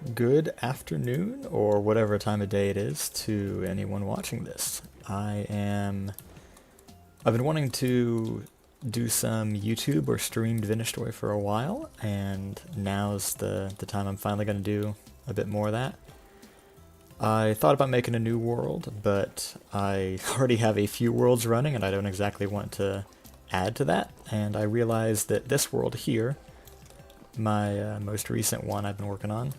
Good afternoon, or whatever time of day it is, to anyone watching this. I've been wanting to do some YouTube or streamed Story for a while, and now's the time I'm finally going to do a bit more of that. I thought about making a new world, but I already have a few worlds running, and I don't exactly want to add to that, and I realized that this world here, my most recent one I've been working on,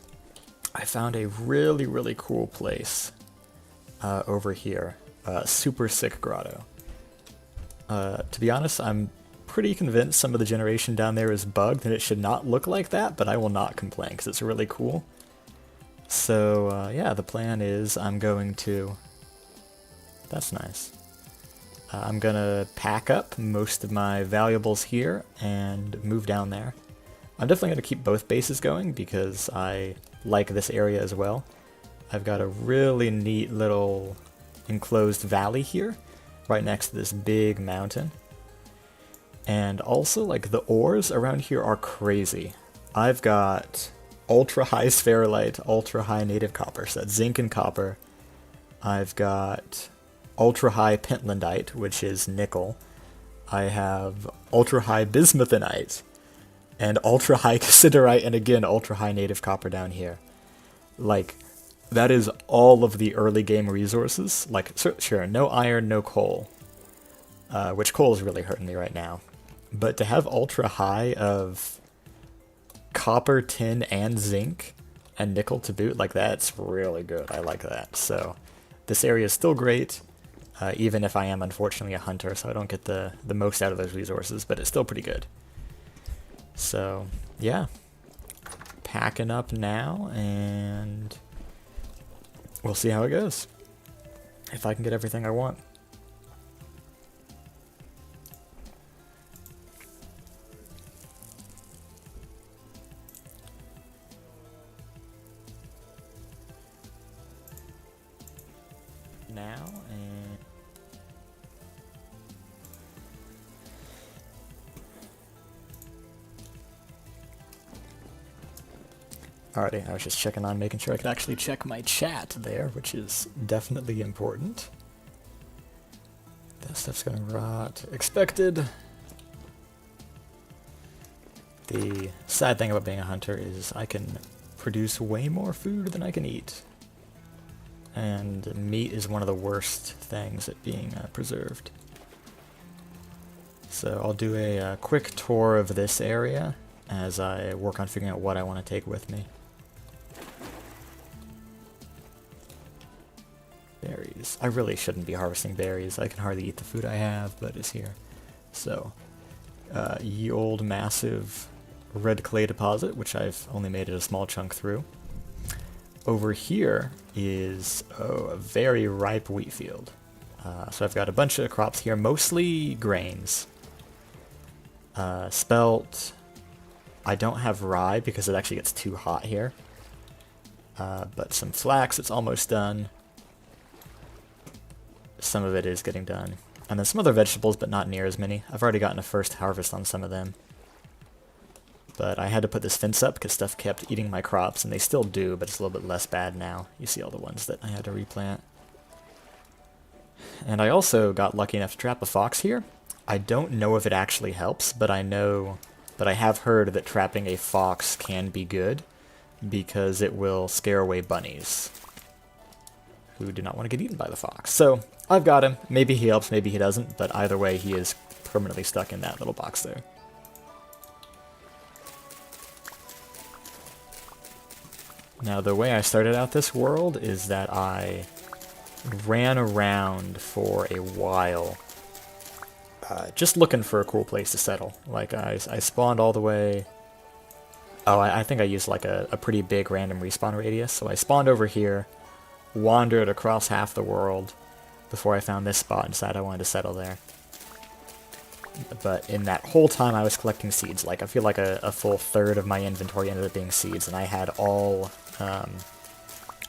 I found a really cool place over here. Super sick grotto. To be honest, I'm pretty convinced some of the generation down there is bugged and it should not look like that, but I will not complain because it's really cool. So yeah, the plan is I'm going to... That's nice. I'm gonna pack up most of my valuables here and move down there. I'm definitely going to keep both bases going because I like this area as well. I've got a really neat little enclosed valley here, right next to this big mountain. And also, like, the ores around here are crazy. I've got ultra high spherulite, ultra high native copper, so that's zinc and copper. I've got ultra high pentlandite, which is nickel. I have ultra high bismuthinite, and ultra high cassiterite, and again ultra high native copper down here. Like, that is all of the early game resources. Like, sure, no iron, no coal, which coal is really hurting me right now. But to have ultra high of copper, tin, and zinc, and nickel to boot, like, that's really good. I like that. So this area is still great, even if I am unfortunately a hunter, so I don't get the most out of those resources, but it's still pretty good. So yeah, packing up now, and we'll see how it goes. If I can get everything I want. Now, and alrighty, I was just checking on making sure I could actually check my chat there, which is definitely important. That stuff's gonna rot. Expected. The sad thing about being a hunter is I can produce way more food than I can eat. And meat is one of the worst things at being preserved. So I'll do a quick tour of this area as I work on figuring out what I want to take with me. Berries. I really shouldn't be harvesting berries. I can hardly eat the food I have, but it's here. So, ye old massive red clay deposit, which I've only made it a small chunk through. Over here is a very ripe wheat field. So I've got a bunch of crops here, mostly grains. Spelt. I don't have rye because it actually gets too hot here. But some flax, it's almost done. Some of it is getting done. And then some other vegetables, but not near as many. I've already gotten a first harvest on some of them. But I had to put this fence up because stuff kept eating my crops, and they still do, but it's a little bit less bad now. You see all the ones that I had to replant. And I also got lucky enough to trap a fox here. I don't know if it actually helps, but I have heard that trapping a fox can be good because it will scare away bunnies who do not want to get eaten by the fox. So I've got him. Maybe he helps, maybe he doesn't, but either way he is permanently stuck in that little box there. Now, the way I started out this world is that I ran around for a while, just looking for a cool place to settle. Like, I spawned all the way... Oh, I think I used like a pretty big random respawn radius, so I spawned over here, wandered across half the world before I found this spot and decided I wanted to settle there. But in that whole time I was collecting seeds. Like, I feel like a full third of my inventory ended up being seeds, and I had all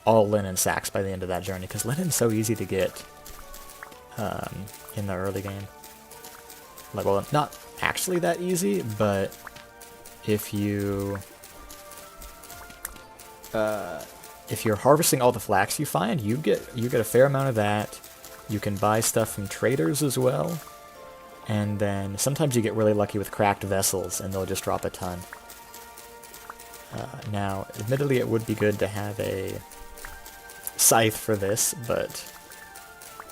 linen sacks by the end of that journey, because linen's so easy to get in the early game. Like, well, not actually that easy, but if you if you're harvesting all the flax you find, you get a fair amount of that. You can buy stuff from traders as well. And then sometimes you get really lucky with cracked vessels, and they'll just drop a ton. Now, admittedly, it would be good to have a scythe for this, but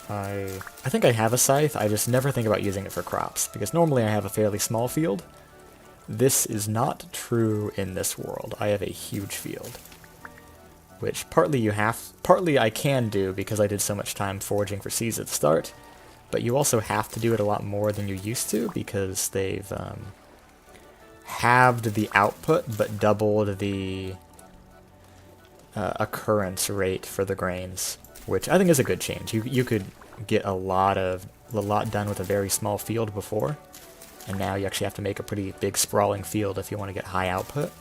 I think I have a scythe. I just never think about using it for crops, because normally I have a fairly small field. This is not true in this world. I have a huge field, which partly I can do because I did so much time foraging for seeds at the start, but you also have to do it a lot more than you used to because they've halved the output but doubled the occurrence rate for the grains, which I think is a good change. You could get a lot done with a very small field before, and now you actually have to make a pretty big sprawling field if you want to get high output.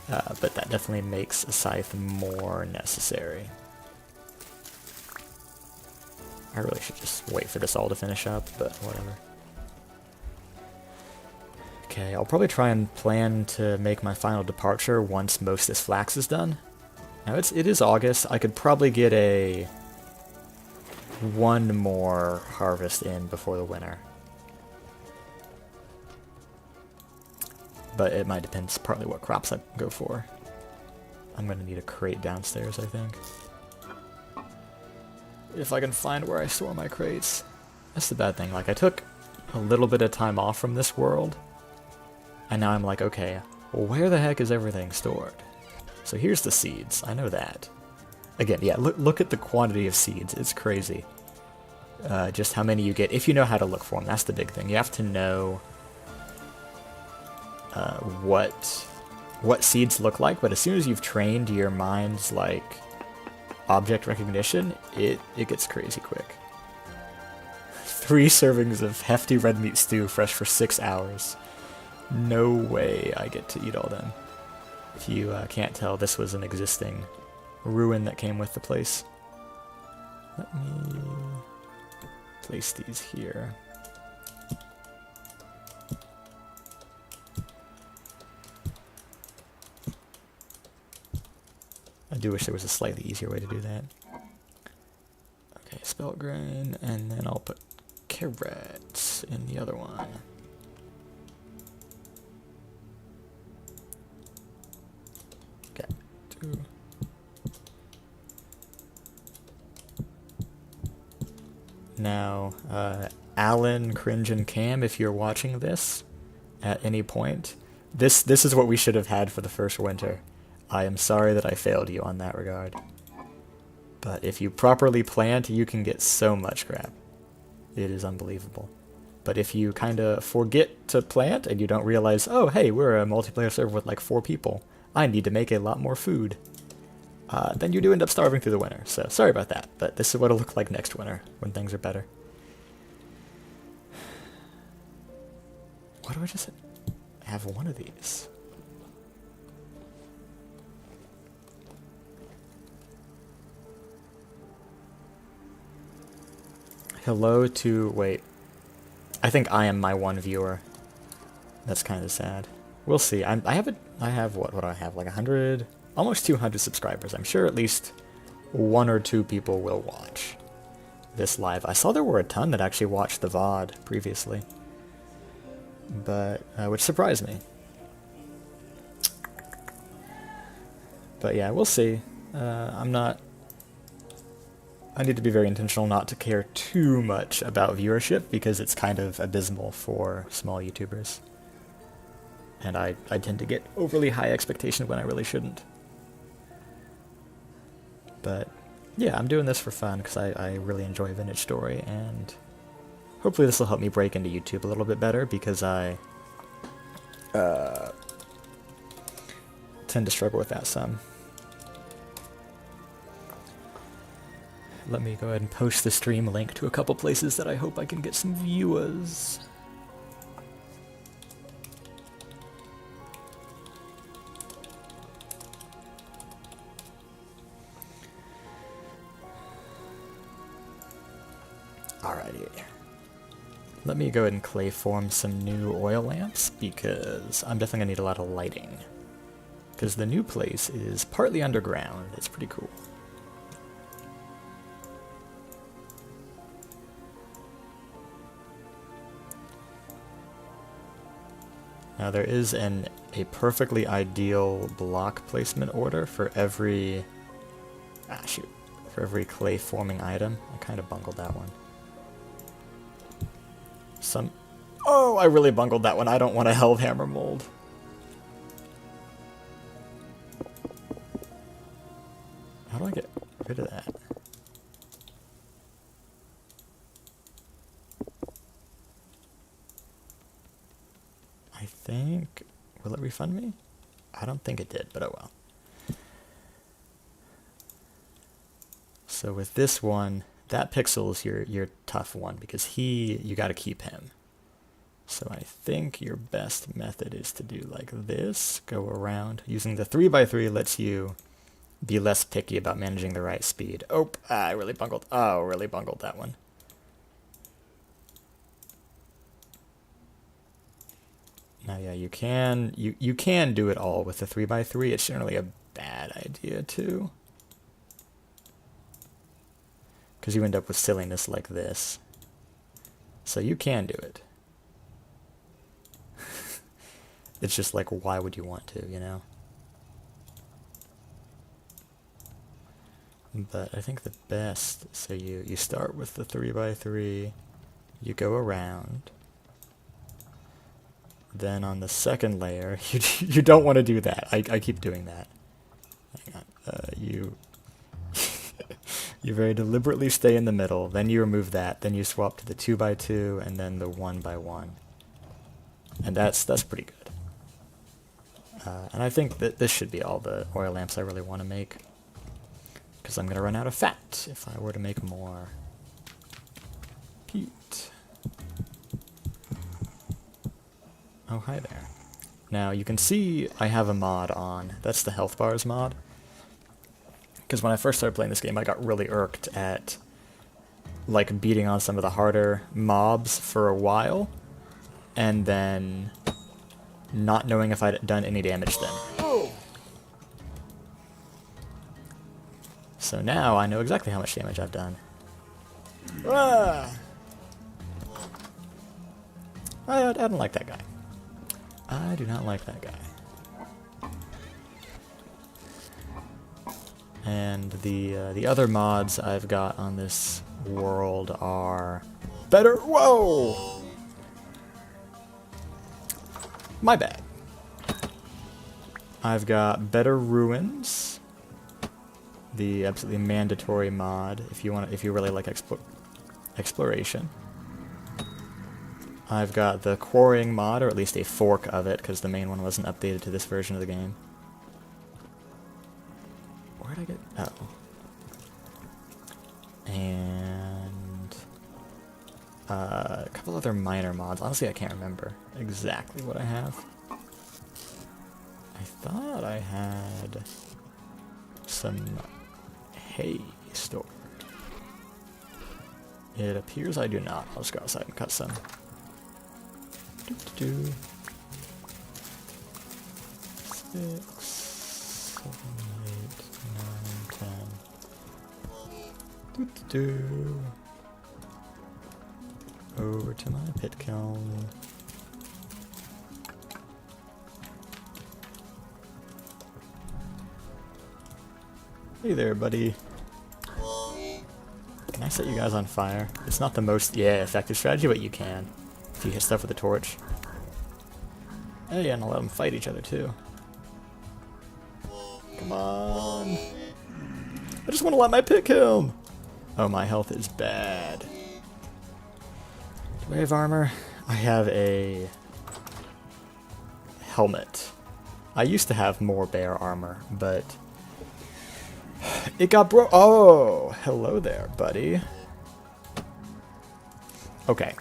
But that definitely makes a scythe more necessary. I really should just wait for this all to finish up, but whatever. Okay, I'll probably try and plan to make my final departure once most of this flax is done. Now it is August. I could probably get one more harvest in before the winter. But it might depend partly what crops I go for. I'm gonna need a crate downstairs, I think. If I can find where I store my crates. That's the bad thing. Like, I took a little bit of time off from this world, and now I'm like, okay, well, where the heck is everything stored? So here's the seeds. I know that. Again, yeah, look at the quantity of seeds. It's crazy. Just how many you get, if you know how to look for them. That's the big thing. You have to know what seeds look like, but as soon as you've trained your mind's, like, object recognition, it gets crazy quick. 3 servings of hefty red meat stew fresh for 6 hours. No way I get to eat all them. If you can't tell, this was an existing ruin that came with the place. Let me place these here. I do wish there was a slightly easier way to do that. Okay, spelt grain, and then I'll put carrots in the other one. Okay, 2. Now, Alan, Cringe, and Cam, if you're watching this at any point, this is what we should have had for the first winter. I am sorry that I failed you on that regard. But if you properly plant, you can get so much crap. It is unbelievable. But if you kind of forget to plant and you don't realize, oh, hey, we're a multiplayer server with like 4 people, I need to make a lot more food, then you do end up starving through the winter. So sorry about that, but this is what it'll look like next winter when things are better. Why do I just have one of these? Hello to, wait, I think I am my one viewer. That's kind of sad. We'll see. I have what do I have, like 100, almost 200 subscribers. I'm sure at least 1 or 2 people will watch this live. I saw there were a ton that actually watched the VOD previously, but which surprised me. But yeah, we'll see. I need to be very intentional not to care too much about viewership because it's kind of abysmal for small YouTubers. And I tend to get overly high expectations when I really shouldn't. But yeah, I'm doing this for fun because I really enjoy Vintage Story, and hopefully this will help me break into YouTube a little bit better because I tend to struggle with that some. Let me go ahead and post the stream link to a couple places that I hope I can get some viewers. Alrighty. Let me go ahead and clay form some new oil lamps because I'm definitely going to need a lot of lighting. because the new place is partly underground. It's pretty cool. Now there is a perfectly ideal block placement order for every for every clay forming item. I kind of bungled that one. Oh, I really bungled that one. I don't want a Hellhammer mold. How do I get rid of that? I think... Will it refund me? I don't think it did, but oh well. So with this one, that pixel's your tough one, because you gotta keep him. So I think your best method is to do like this, go around. Using the 3x3 lets you be less picky about managing the right speed. Oh, I really bungled. Oh, really bungled that one. Now, yeah, you can do it all with the 3x3. It's generally a bad idea too, because you end up with silliness like this. So you can do it. It's just like, why would you want to, you know? But I think the best, so you start with the 3x3, you go around, then on the second layer, you don't want to do that. I keep doing that. Hang on. You very deliberately stay in the middle, then you remove that, then you swap to the 2x2, and then the 1x1. And that's pretty good. And I think that this should be all the oil lamps I really want to make, because I'm going to run out of fat if I were to make more. Peat. Oh, hi there. Now, you can see I have a mod on. That's the health bars mod. Because when I first started playing this game, I got really irked at like beating on some of the harder mobs for a while, and then not knowing if I'd done any damage then. Oh. So now I know exactly how much damage I've done. Ah. I don't like that guy. I do not like that guy. And the other mods I've got on this world are better. Whoa! My bad. I've got Better Ruins, the absolutely mandatory mod if you really like exploration. I've got the Quarrying mod, or at least a fork of it, because the main one wasn't updated to this version of the game. Where'd I get... Oh. And... a couple other minor mods. Honestly, I can't remember exactly what I have. I thought I had some hay stored. It appears I do not. I'll just go outside and cut some. Doo-doo-doo. 6, 7, 8, 9, 10. Doo-doo-doo. Over to my pit kiln. Hey there, buddy. Can I set you guys on fire? It's not the most, effective strategy, but you can. If you hit stuff with a torch. Hey, and I'll let them fight each other, too. Come on. I just want to light my pit kiln. Oh, my health is bad. Do I have armor? I have a helmet. I used to have more bear armor, but it got broke. Oh, hello there, buddy. Okay.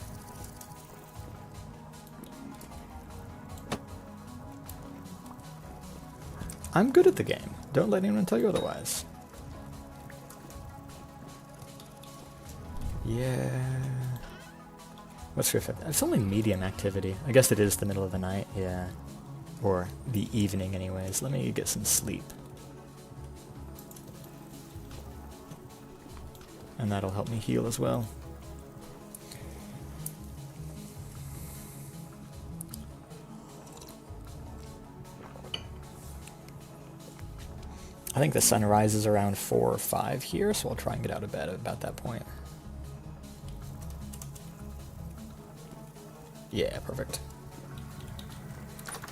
I'm good at the game. Don't let anyone tell you otherwise. Yeah. What's your effect? It's only medium activity. I guess it is the middle of the night. Yeah. Or the evening anyways. Let me get some sleep. And that'll help me heal as well. I think the sun rises around 4 or 5 here, so I'll try and get out of bed at about that point. Yeah, perfect.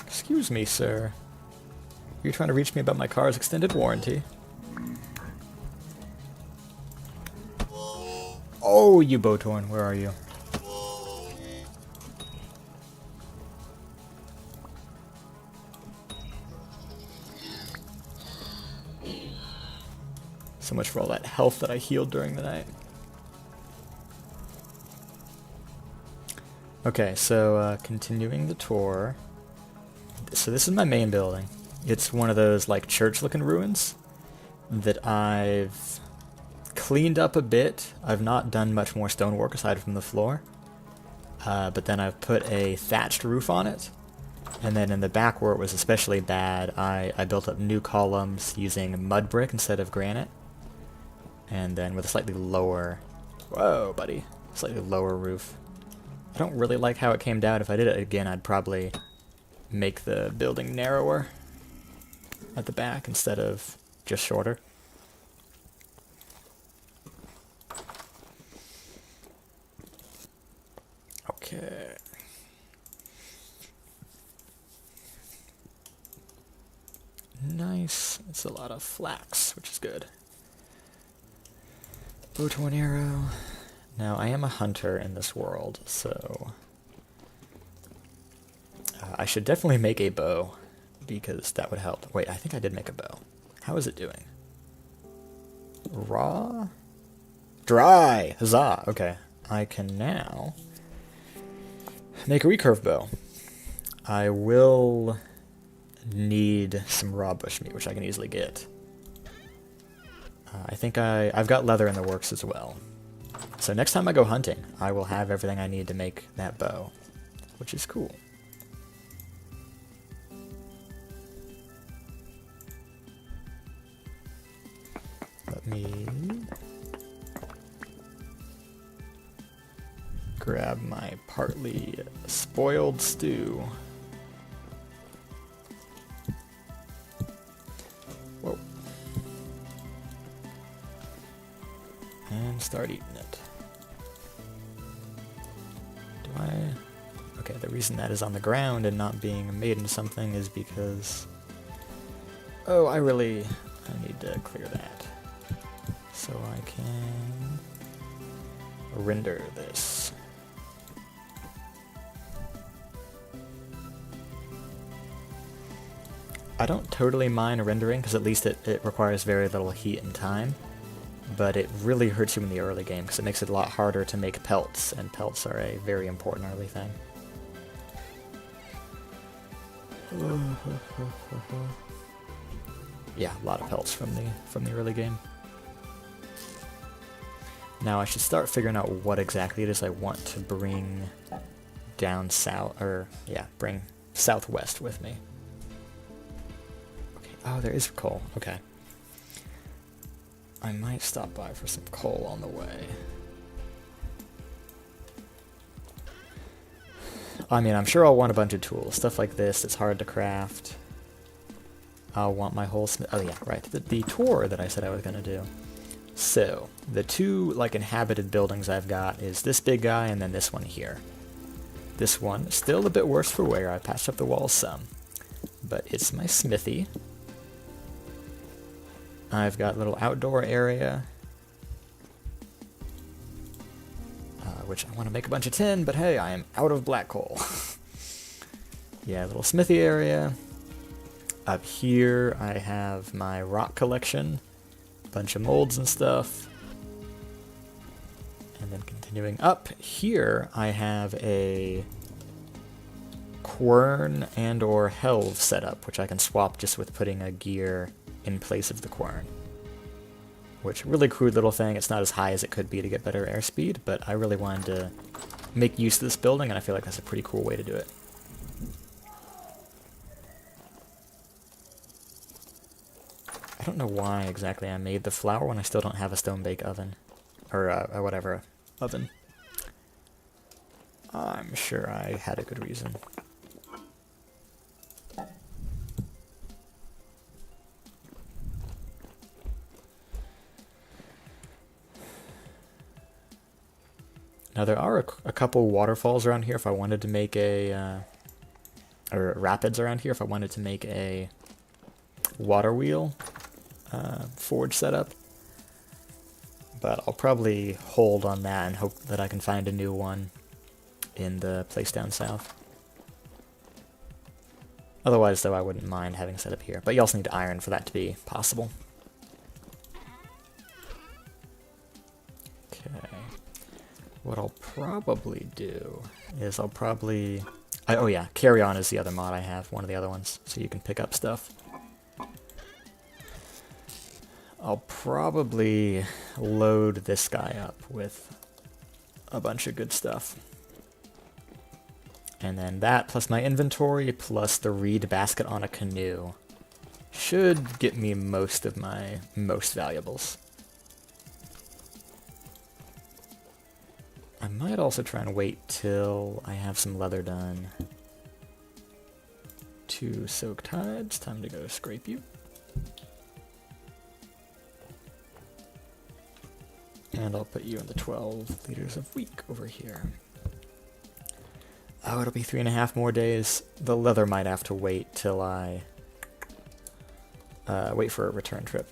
Excuse me, sir. Are you trying to reach me about my car's extended warranty? Oh, you Botorn, where are you? So much for all that health that I healed during the night. Okay, so continuing the tour. So this is my main building. It's one of those like church-looking ruins that I've cleaned up a bit. I've not done much more stonework aside from the floor. But then I've put a thatched roof on it. And then in the back where it was especially bad, I built up new columns using mud brick instead of granite. And then with a slightly lower... Whoa, buddy. Slightly lower roof. I don't really like how it came down. If I did it again, I'd probably make the building narrower at the back instead of just shorter. Okay. Nice. It's a lot of flax, which is good. Bow to an arrow. Now, I am a hunter in this world, so I should definitely make a bow, because that would help. Wait, I think I did make a bow. How is it doing? Raw? Dry! Huzzah! Okay. I can now make a recurve bow. I will need some raw bush meat, which I can easily get. I think I've got leather in the works as well. So next time I go hunting, I will have everything I need to make that bow, which is cool. Let me grab my partly spoiled stew. Whoa. And start eating it. Do I... Okay, the reason that is on the ground and not being made into something is because... Oh, I need to clear that. So I can render this. I don't totally mind rendering, because at least it requires very little heat and time. But it really hurts you in the early game, because it makes it a lot harder to make pelts, and pelts are a very important early thing. Yeah, a lot of pelts from the early game. Now I should start figuring out what exactly it is I want to bring down south, or yeah, bring southwest with me. Okay. Oh, there is coal. Okay. I might stop by for some coal on the way. I mean, I'm sure I'll want a bunch of tools. Stuff like this, it's hard to craft. I'll want my whole smith. Oh yeah, right. The tour that I said I was gonna do. So, the two, like, inhabited buildings I've got is this big guy and then this one here. This one, still a bit worse for wear. I patched up the walls some. But it's my smithy. I've got a little outdoor area, which I want to make a bunch of tin, but hey, I am out of black coal. Yeah, little smithy area. Up here, I have my rock collection, a bunch of molds and stuff. And then continuing up here, I have a quern and or helve setup, which I can swap just with putting a gear in place of the quern. Which, really crude little thing. It's not as high as it could be to get better airspeed, but I really wanted to make use of this building, and I feel like that's a pretty cool way to do it. don't know why exactly I made the flour when I still don't have a stone bake oven. Or whatever, oven. I'm sure I had a good reason. Now there are a couple waterfalls around here if I wanted to make a, or rapids around here if I wanted to make a water wheel forge setup. But I'll probably hold on that and hope that I can find a new one in the place down south. Otherwise, though, I wouldn't mind having set up here. But you also need iron for that to be possible. Okay. What I'll probably do is I'll probably... oh yeah, Carry On is the other mod I have, one of the other ones, so you can pick up stuff. I'll probably load this guy up with a bunch of good stuff. And then that, plus my inventory, plus the reed basket on a canoe, should get me most of my most valuables. I might also try and wait till I have some leather done. 2 soaked hides, time to go scrape you. And I'll put you in the 12 liters of wheat over here. Oh, it'll be 3.5 more days. The leather might have to wait till I wait for a return trip.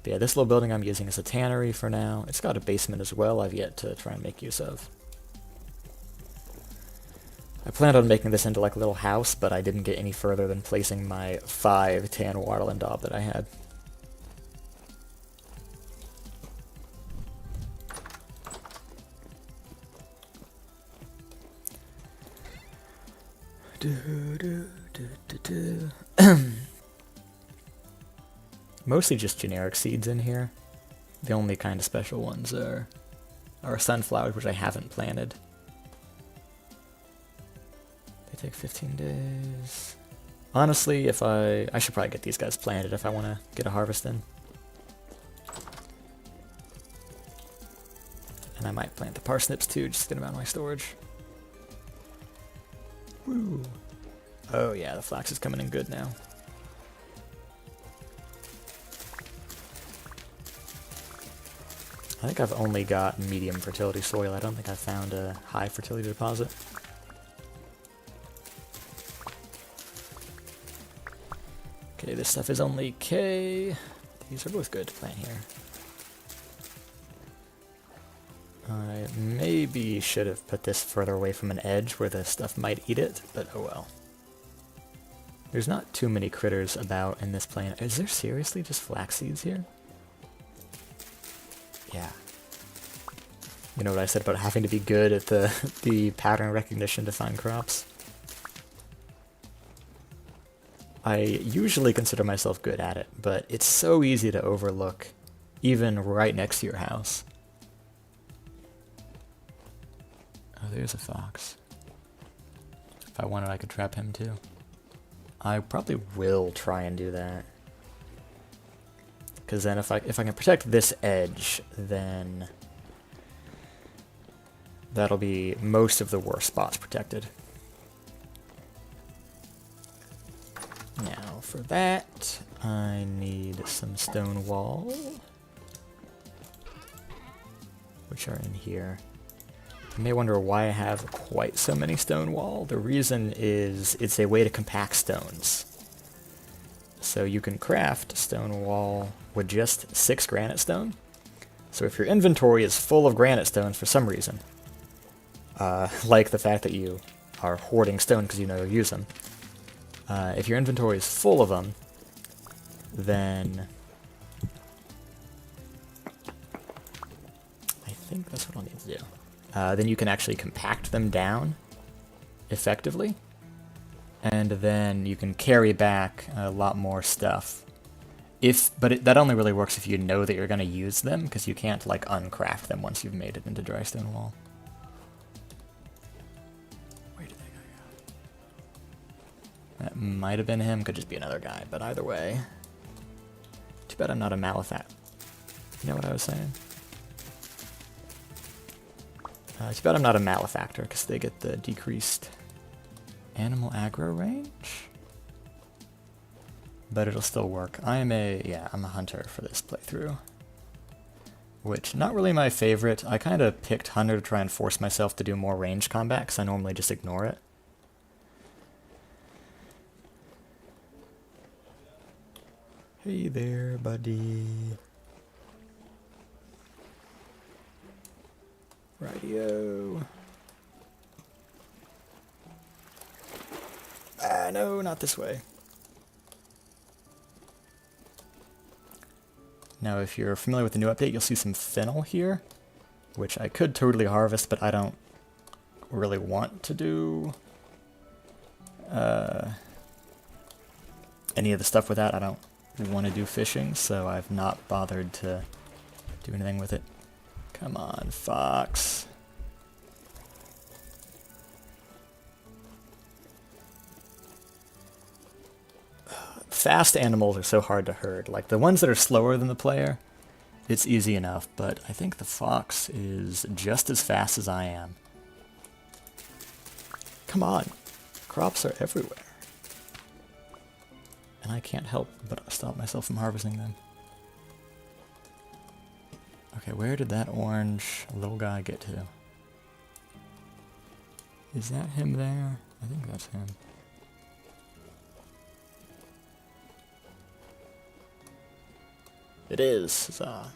But yeah, this little building I'm using is a tannery for now. It's got a basement as well I've yet to try and make use of. I planned on making this into like a little house, but I didn't get any further than placing my 5 tan wattle and daub that I had. Mostly just generic seeds in here. The only kind of special ones are sunflowers, which I haven't planted. They take 15 days. Honestly, if I should probably get these guys planted if I want to get a harvest in. And I might plant the parsnips too, just to get them out of my storage. Woo. Oh yeah, the flax is coming in good now. I think I've only got medium fertility soil. I don't think I've found a high fertility deposit. Okay, this stuff is only K. These are both good to plant here. I maybe should have put this further away from an edge where the stuff might eat it, but oh well. There's not too many critters about in this plane. Is there seriously just flax seeds here? Yeah. You know what I said about having to be good at the pattern recognition to find crops? I usually consider myself good at it, but it's so easy to overlook, even right next to your house. Oh, there's a fox. If I wanted, I could trap him too. I probably will try and do that. Because then if I can protect this edge, then that'll be most of the worst spots protected. Now for that, I need some stone wall, which are in here. You may wonder why I have quite so many stone wall. The reason is it's a way to compact stones. So you can craft stone wall with just 6 granite stone. So if your inventory is full of granite stones for some reason, like the fact that you are hoarding stone because you never use them, if your inventory is full of them, then I think that's what I'll need to do. Then you can actually compact them down effectively, and then you can carry back a lot more stuff. That only really works if you know that you're going to use them, because you can't like uncraft them once you've made it into dry stone wall. Where did they That might have been him, could just be another guy, but either way. Too bad I'm not a malefactor. You know what I was saying? Too bad I'm not a malefactor, because they get the decreased animal aggro range. But it'll still work. I'm a hunter for this playthrough. Which, not really my favorite. I kind of picked hunter to try and force myself to do more range combat, because I normally just ignore it. Hey there, buddy. Rightio. Ah, no, not this way. Now, if you're familiar with the new update, you'll see some fennel here, which I could totally harvest, but I don't really want to do any of the stuff with that. I don't want to do fishing, so I've not bothered to do anything with it. Come on, fox. Fast animals are so hard to herd. Like, the ones that are slower than the player, it's easy enough, but I think the fox is just as fast as I am. Come on. Crops are everywhere. And I can't help but stop myself from harvesting them. Okay, where did that orange little guy get to? Is that him there? I think that's him. It is. Huzzah.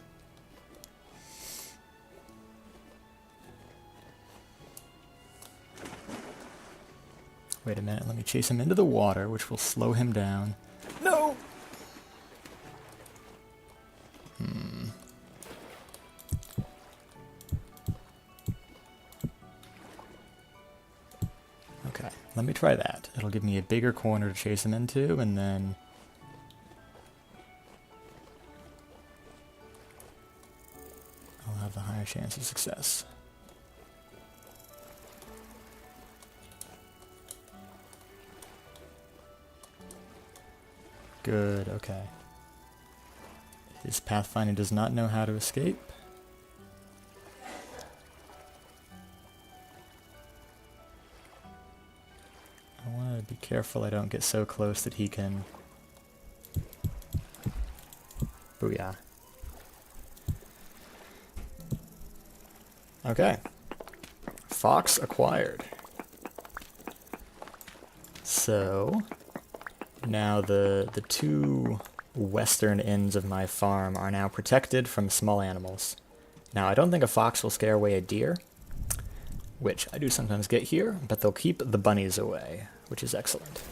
Wait a minute, let me chase him into the water, which will slow him down. No! Okay, let me try that. It'll give me a bigger corner to chase him into, and then I'll have a higher chance of success. Good, okay. His pathfinding does not know how to escape. I want to be careful I don't get so close that he can... Booyah. Okay. Fox acquired. So... now the two western ends of my farm are now protected from small animals. Now, I don't think a fox will scare away a deer, which I do sometimes get here, but they'll keep the bunnies away, which is excellent.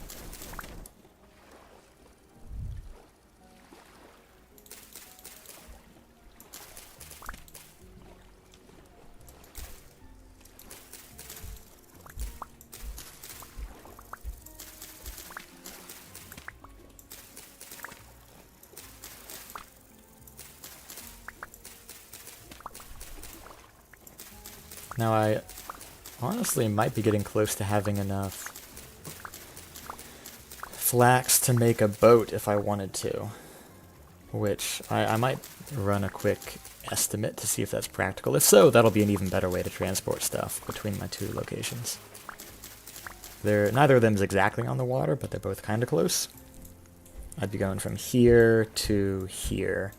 Now, I honestly might be getting close to having enough flax to make a boat if I wanted to, which I might run a quick estimate to see if that's practical. If so, that'll be an even better way to transport stuff between my two locations. Neither of them is exactly on the water, but they're both kind of close. I'd be going from here to here.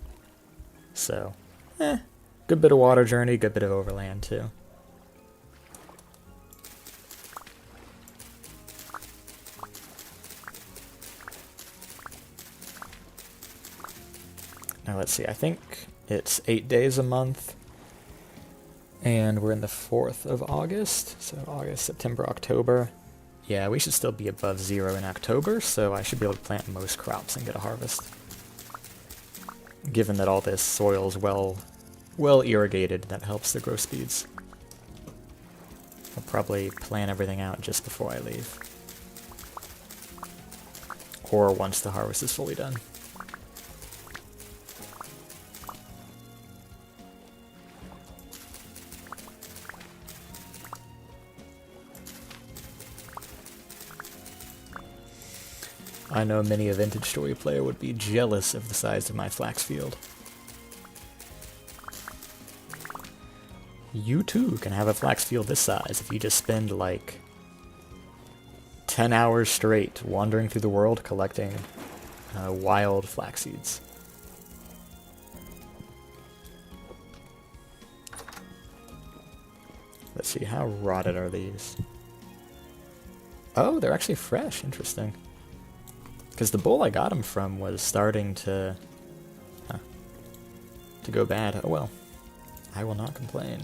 So, good bit of water journey, good bit of overland too. Now let's see, I think it's 8 days a month, and we're in the 4th of August, so August, September, October. Yeah, we should still be above 0 in October, so I should be able to plant most crops and get a harvest. Given that all this soil's well irrigated, that helps the growth speeds. I'll probably plan everything out just before I leave. Or once the harvest is fully done. I know many a vintage story player would be jealous of the size of my flax field. You too can have a flax field this size if you just spend like 10 hours straight wandering through the world collecting wild flax seeds. Let's see, how rotted are these? Oh, they're actually fresh. Interesting. Because the bowl I got them from was starting to go bad. Oh well. I will not complain.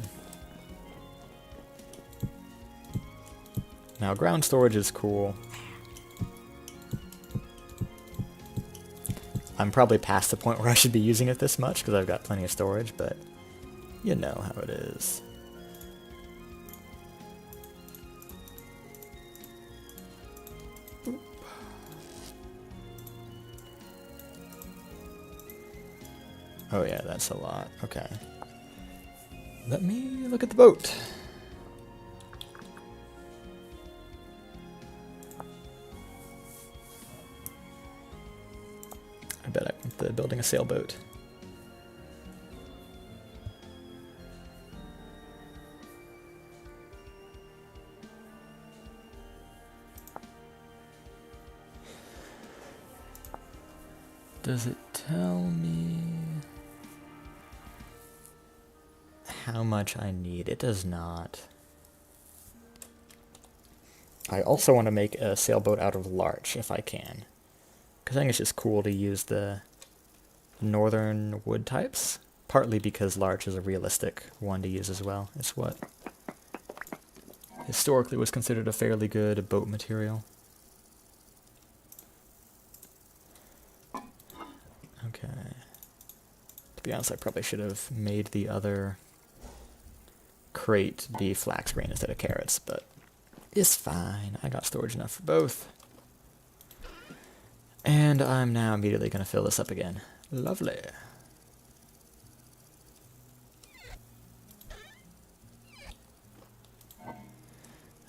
Now, ground storage is cool. I'm probably past the point where I should be using it this much because I've got plenty of storage, but you know how it is. Oop. Oh yeah, that's a lot. Okay. Let me look at the boat. I bet I went to building a sailboat. Does it tell me how much I need? It does not. I also want to make a sailboat out of larch if I can, because I think it's just cool to use the northern wood types, partly because larch is a realistic one to use as well. It's what historically was considered a fairly good boat material. Okay. To be honest, I probably should have made the other crate be flax grain instead of carrots, but it's fine. I got storage enough for both. And I'm now immediately going to fill this up again. Lovely.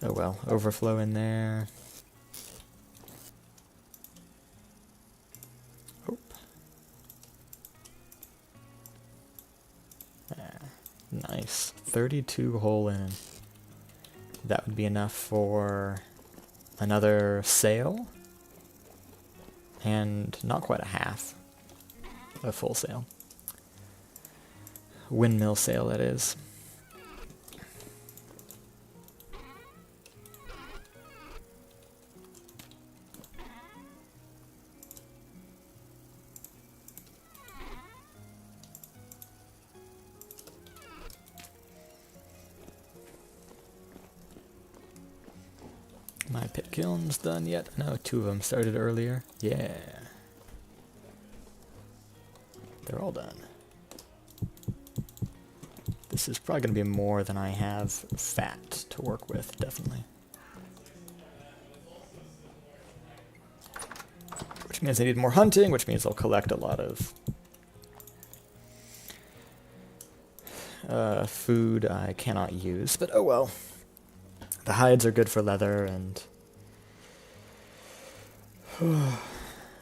Oh well, overflow in there. Oh. Nice. 32 whole linen. That would be enough for another sail. And not quite a half. A full sail. Windmill sail, that is. My pit kiln's done yet? No, 2 of them started earlier. Yeah. They're all done. This is probably going to be more than I have fat to work with, definitely. Which means I need more hunting, which means I'll collect a lot of food I cannot use, but oh well. The hides are good for leather, and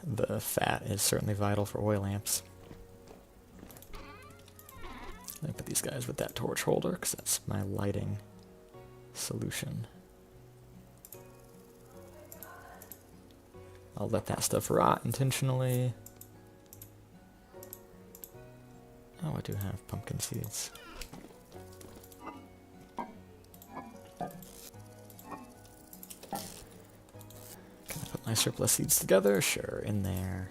the fat is certainly vital for oil lamps. I'm going to put these guys with that torch holder, because that's my lighting solution. I'll let that stuff rot intentionally. Oh, I do have pumpkin seeds. My surplus seeds together, sure, in there.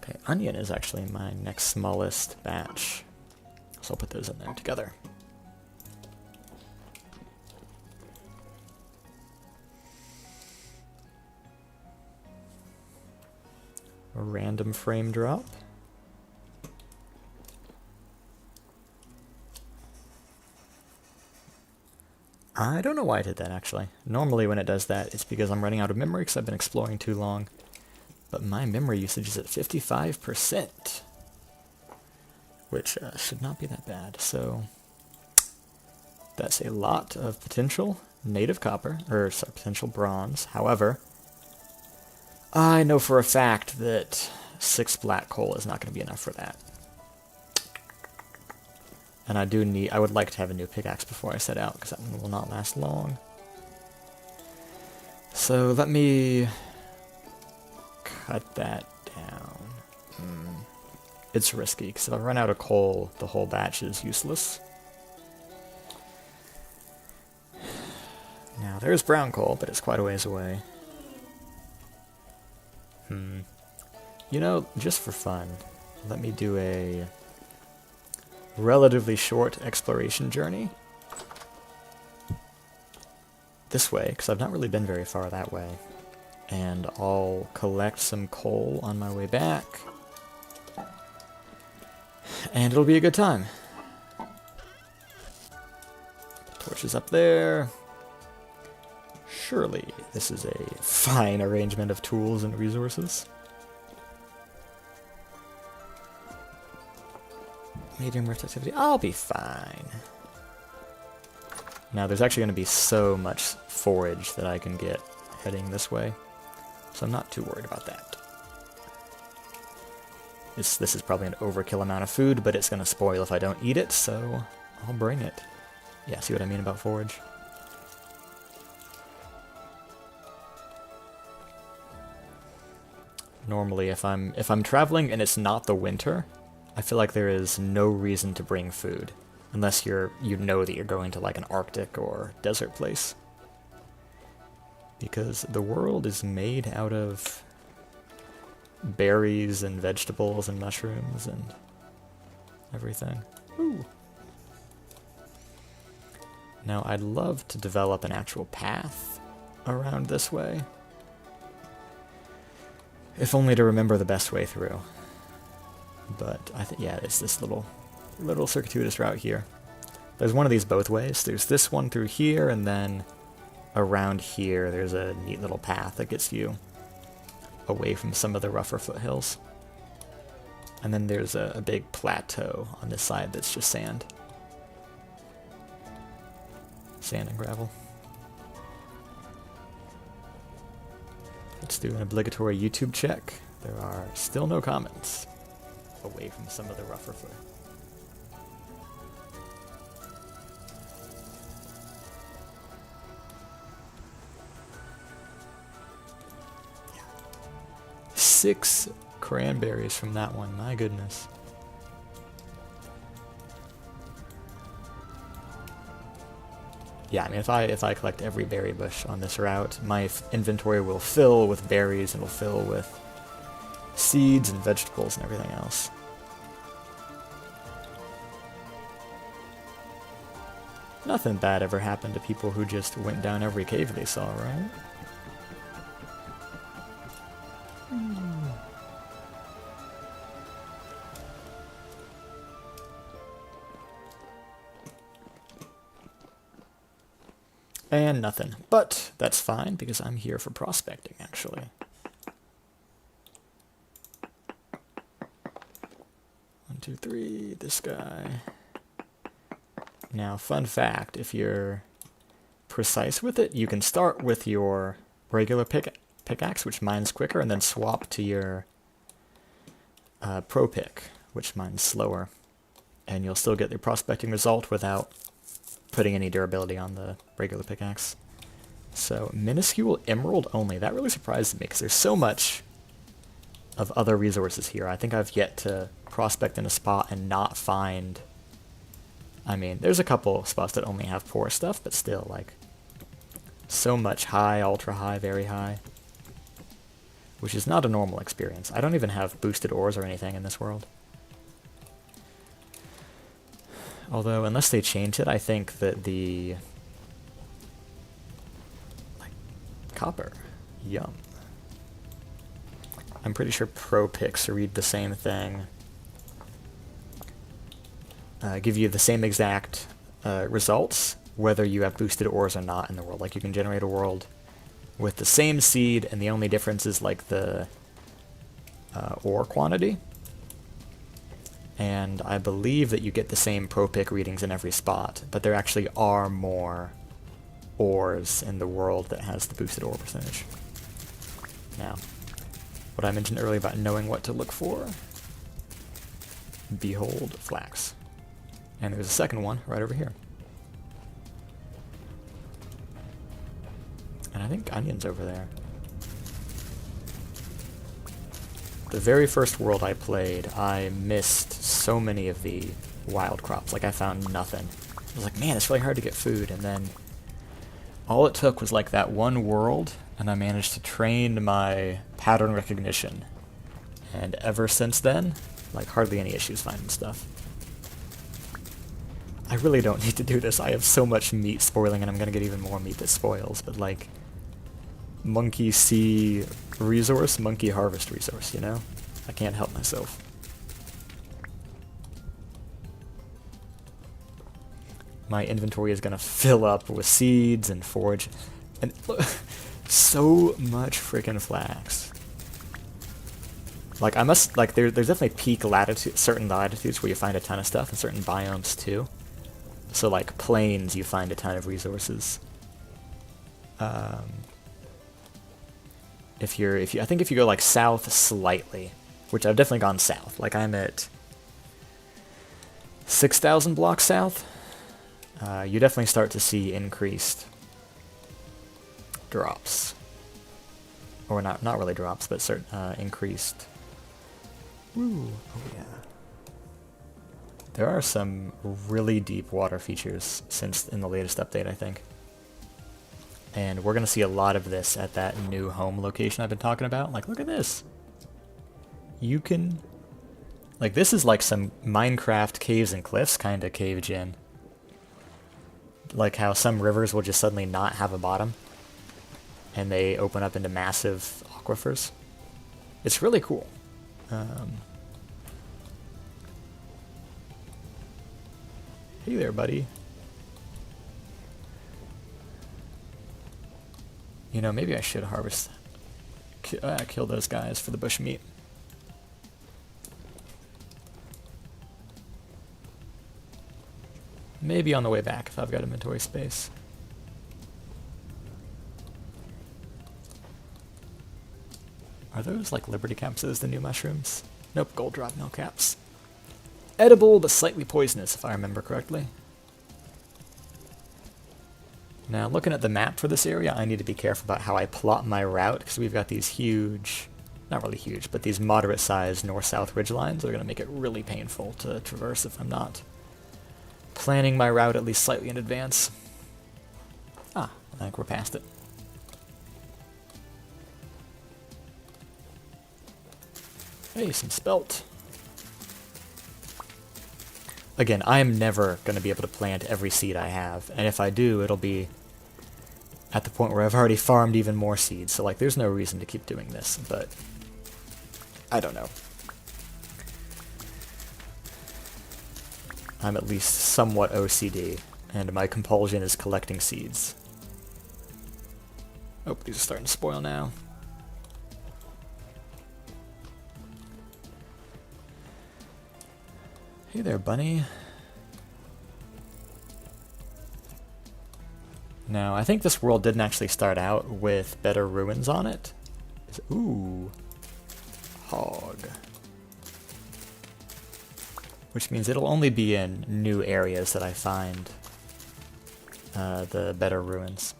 Okay, onion is actually my next smallest batch, so I'll put those in there together. A random frame drop. I don't know why I did that, actually. Normally when it does that, it's because I'm running out of memory because I've been exploring too long. But my memory usage is at 55%, which should not be that bad. So That's a lot of potential native copper, or sorry, potential bronze. However, I know for a fact that 6 black coal is not going to be enough for that. And I would like to have a new pickaxe before I set out, because that one will not last long. So let me cut that down. It's risky, because if I run out of coal, the whole batch is useless. Now, there's brown coal, but it's quite a ways away. You know, just for fun, let me do a relatively short exploration journey. This way, because I've not really been very far that way. And I'll collect some coal on my way back. And it'll be a good time. Torches up there. Surely this is a fine arrangement of tools and resources. Medium rift activity. I'll be fine. Now there's actually going to be so much forage that I can get heading this way, so I'm not too worried about that. This is probably an overkill amount of food, but it's going to spoil if I don't eat it, so I'll bring it. Yeah, see what I mean about forage? Normally, if I'm traveling and it's not the winter, I feel like there is no reason to bring food, unless you know that you're going to like an Arctic or desert place. Because the world is made out of berries and vegetables and mushrooms and everything. Ooh. Now, I'd love to develop an actual path around this way. If only to remember the best way through. But I think, yeah, it's this little circuitous route here. There's one of these both ways. There's this one through here, and then around here there's a neat little path that gets you away from some of the rougher foothills. And then there's a big plateau on this side that's just sand. Sand and gravel. Let's do an obligatory YouTube check. There are still no comments. Away from some of the rougher foot. Yeah. 6 cranberries from that one, my goodness. Yeah, I mean, if I collect every berry bush on this route, my inventory will fill with berries and will fill with seeds and vegetables and everything else. Nothing bad ever happened to people who just went down every cave they saw, right? And nothing. But that's fine, because I'm here for prospecting, actually. One, two, three, this guy. Now, fun fact, if you're precise with it, you can start with your regular pickaxe, which mines quicker, and then swap to your pro pick, which mines slower. And you'll still get the prospecting result without putting any durability on the regular pickaxe. So, minuscule emerald only. That really surprised me, because there's so much of other resources here. I think I've yet to prospect in a spot and not find... I mean, there's a couple spots that only have poor stuff, but still, like, so much high, ultra high, very high. Which is not a normal experience. I don't even have boosted ores or anything in this world. Although, unless they change it, I think that the... like, copper. Yum. I'm pretty sure pro picks read the same thing. Give you the same exact results, whether you have boosted ores or not in the world. Like, you can generate a world with the same seed, and the only difference is, like, the ore quantity. and I believe that you get the same pro pick readings in every spot, but there actually are more ores in the world that has the boosted ore percentage. Now, what I mentioned earlier about knowing what to look for, behold flax. And there's a second one right over here. And I think onion's over there. The very first world I played, I missed so many of the wild crops. Like, I found nothing. I was like, man, it's really hard to get food. And then all it took was like that one world, and I managed to train my pattern recognition. And ever since then, like, hardly any issues finding stuff. I really don't need to do this. I have so much meat spoiling, and I'm gonna get even more meat that spoils, but like, monkey see resource, monkey harvest resource, you know? I can't help myself. My inventory is gonna fill up with seeds and forage, and look, so much freaking flax. Like, I must, like, there's definitely peak latitude, certain latitudes where you find a ton of stuff, and certain biomes too. So, like, plains, you find a ton of resources. I think if you go, like, south slightly, which I've definitely gone south, like, I'm at 6,000 blocks south, you definitely start to see increased drops. Or not really drops, but certain, increased. Woo, oh yeah. There are some really deep water features since in the latest update, I think. And we're going to see a lot of this at that new home location I've been talking about. Like, look at this. You can... Like, this is like some Minecraft caves and cliffs kind of cave gen. Like how some rivers will just suddenly not have a bottom. And they open up into massive aquifers. It's really cool. Hey there, buddy. You know, maybe I should harvest... kill those guys for the bush meat. Maybe on the way back if I've got inventory space. Are those like Liberty Caps? Those the new mushrooms? Nope, gold drop milk caps. Edible but slightly poisonous, if I remember correctly. Now, looking at the map for this area, I need to be careful about how I plot my route, because we've got these huge, not really huge, but these moderate-sized north-south ridge lines that are going to make it really painful to traverse if I'm not planning my route at least slightly in advance. Ah, I think we're past it. Hey, some spelt. Again, I am never going to be able to plant every seed I have, and if I do, it'll be at the point where I've already farmed even more seeds, so like there's no reason to keep doing this, but I don't know. I'm at least somewhat OCD, and my compulsion is collecting seeds. Oh, these are starting to spoil now. Hey there, bunny. Now, I think this world didn't actually start out with better ruins on it. Ooh. Hog. Which means it'll only be in new areas that I find the better ruins.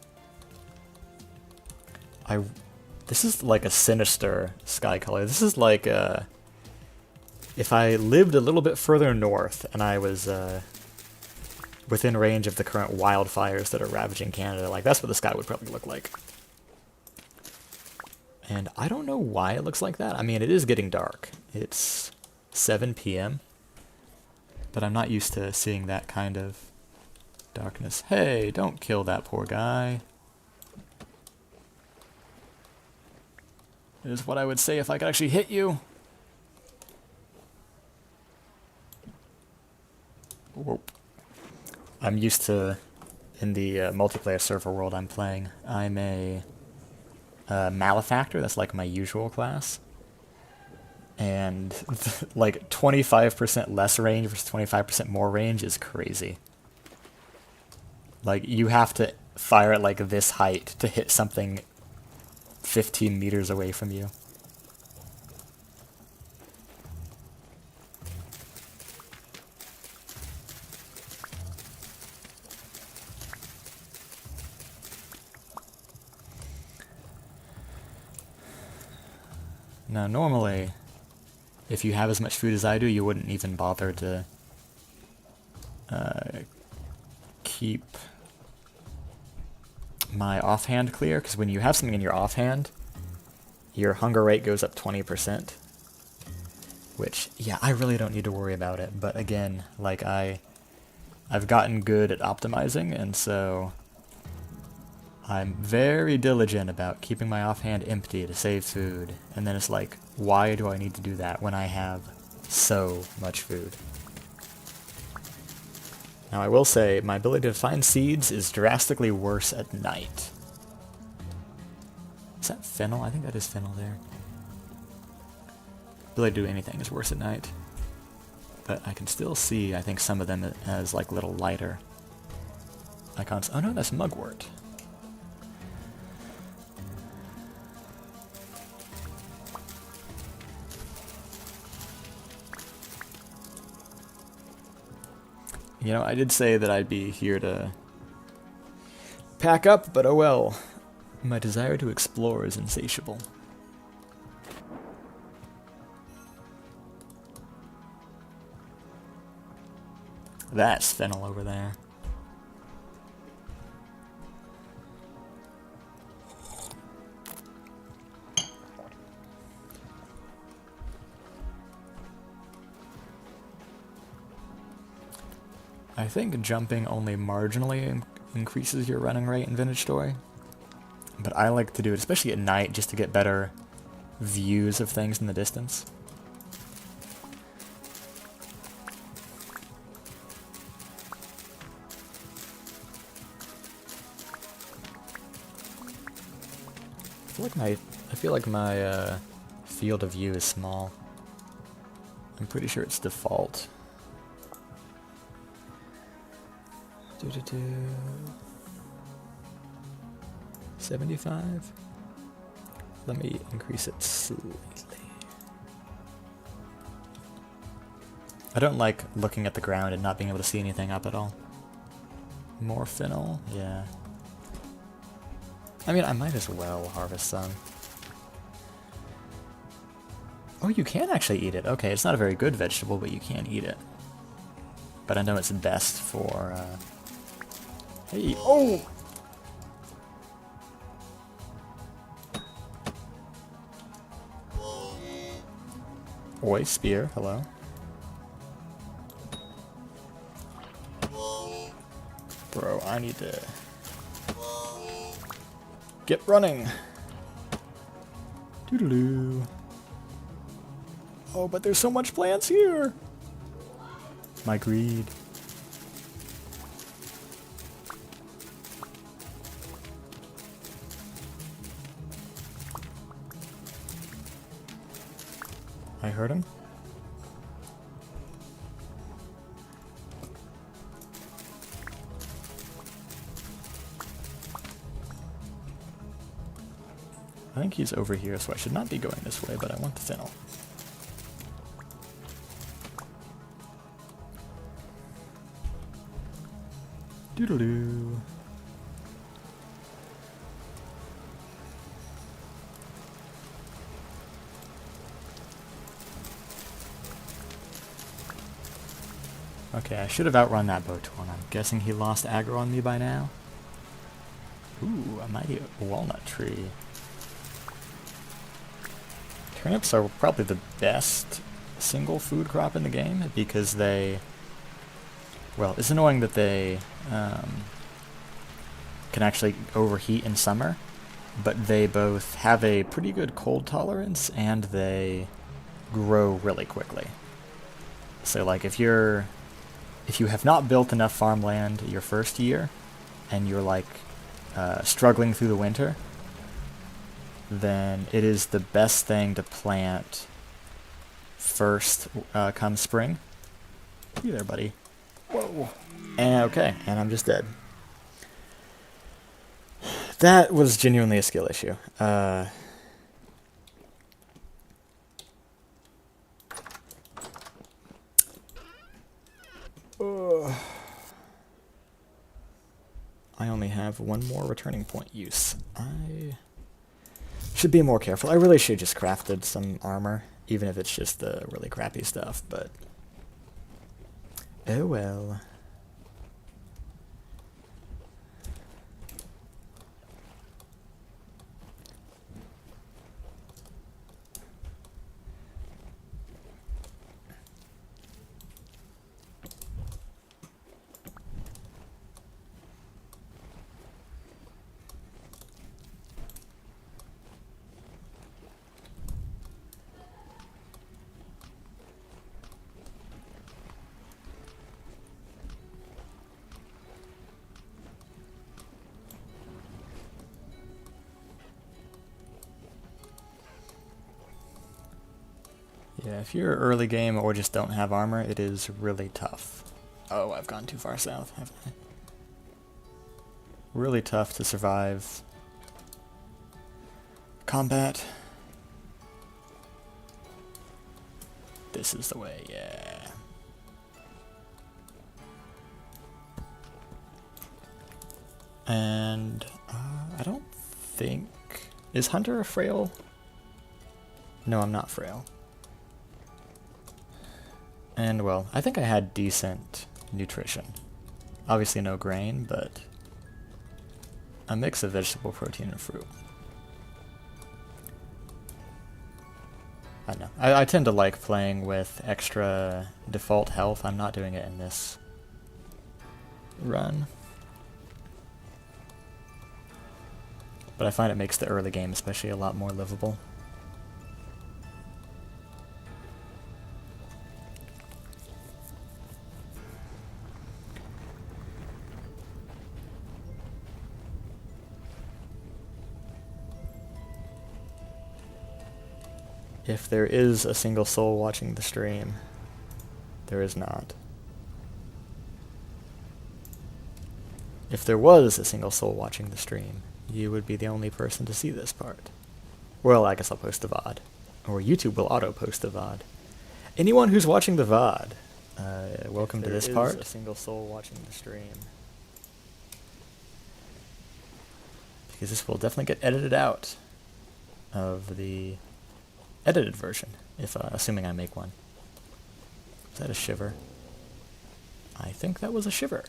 This is like a sinister sky color. This is like if I lived a little bit further north and I was within range of the current wildfires that are ravaging Canada, like that's what the sky would probably look like. And I don't know why it looks like that. I mean, it is getting dark. It's 7 p.m. But I'm not used to seeing that kind of darkness. Hey, don't kill that poor guy. Is what I would say if I could actually hit you. Whoop. I'm used to, in the multiplayer server world I'm playing, I'm a malefactor. That's like my usual class. And like 25% less range versus 25% more range is crazy. Like, you have to fire at like this height to hit something 15 meters away from you. Now, normally, if you have as much food as I do, you wouldn't even bother to keep my offhand clear, because when you have something in your offhand, your hunger rate goes up 20%. Which, yeah, I really don't need to worry about it, but again, like, I've gotten good at optimizing, and so I'm very diligent about keeping my offhand empty to save food, and then it's like, why do I need to do that when I have so much food? Now, I will say, my ability to find seeds is drastically worse at night. Is that fennel? I think that is fennel there. Ability to do anything is worse at night. But I can still see, I think, some of them as, like, little lighter icons. Oh no, that's mugwort. You know, I did say that I'd be here to pack up, but oh well. My desire to explore is insatiable. That's fennel over there. I think jumping only marginally increases your running rate in Vintage Story, but I like to do it, especially at night, just to get better views of things in the distance. I feel like my field of view is small. I'm pretty sure it's default. 75? Let me increase it slightly. I don't like looking at the ground and not being able to see anything up at all. More fennel? Yeah. I mean, I might as well harvest some. Oh, you can actually eat it. Okay, it's not a very good vegetable, but you can eat it. But I know it's best for, Hey, oh! Oi, spear, hello. Bro, I need to get running. Doodaloo. Oh, but there's so much plants here. My greed. I heard him. I think he's over here, so I should not be going this way, but I want the fennel. Doodaloo. Okay, I should have outrun that bow torn. I'm guessing he lost aggro on me by now. Ooh, a mighty walnut tree. Turnips are probably the best single food crop in the game because they... Well, it's annoying that they can actually overheat in summer, but they both have a pretty good cold tolerance and they grow really quickly. So like if you have not built enough farmland your first year and you're like struggling through the winter, then it is the best thing to plant first come spring. You there, buddy. Whoa. And, okay, and I'm just dead. That was genuinely a skill issue. I only have one more returning point use. I should be more careful. I really should just crafted some armor, even if it's just the really crappy stuff, but oh well. Yeah, if you're early game or just don't have armor, it is really tough. Oh, I've gone too far south, haven't I? Really tough to survive combat. This is the way, yeah. And I don't think... Is Hunter a frail? No, I'm not frail. And, well, I think I had decent nutrition. Obviously no grain, but a mix of vegetable protein and fruit. I don't know. I tend to like playing with extra default health. I'm not doing it in this run. But I find it makes the early game especially a lot more livable. If there is a single soul watching the stream, there is not. If there was a single soul watching the stream, you would be the only person to see this part. Well, I guess I'll post a VOD. Or YouTube will auto-post a VOD. Anyone who's watching the VOD, welcome to this part. There is a single soul watching the stream. Because this will definitely get edited out of the edited version, if assuming I make one. Is that a shiver? I think that was a shiver.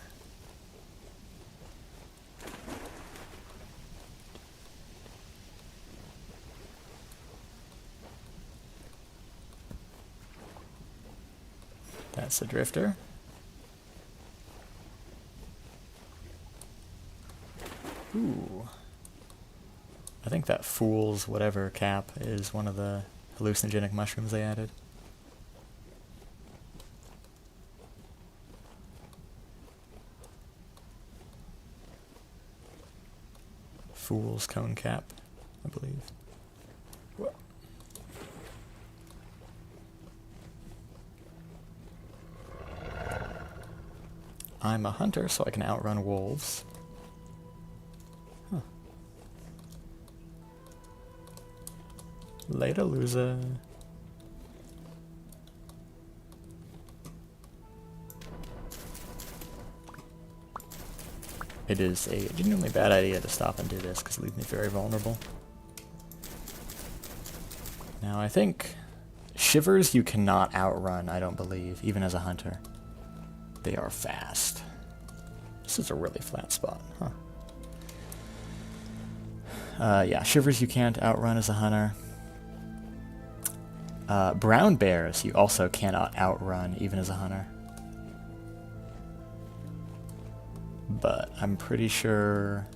That's a drifter. Ooh. I think that fool's whatever cap is one of the hallucinogenic mushrooms they added. Fool's cone cap, I believe. Whoa. I'm a hunter, so I can outrun wolves. Huh. Later, loser. It is a genuinely bad idea to stop and do this, because it leaves me very vulnerable. Now, I think shivers you cannot outrun, I don't believe, even as a hunter. They are fast. This is a really flat spot, huh? Yeah, shivers you can't outrun as a hunter. Brown bears you also cannot outrun even as a hunter. But I'm pretty sure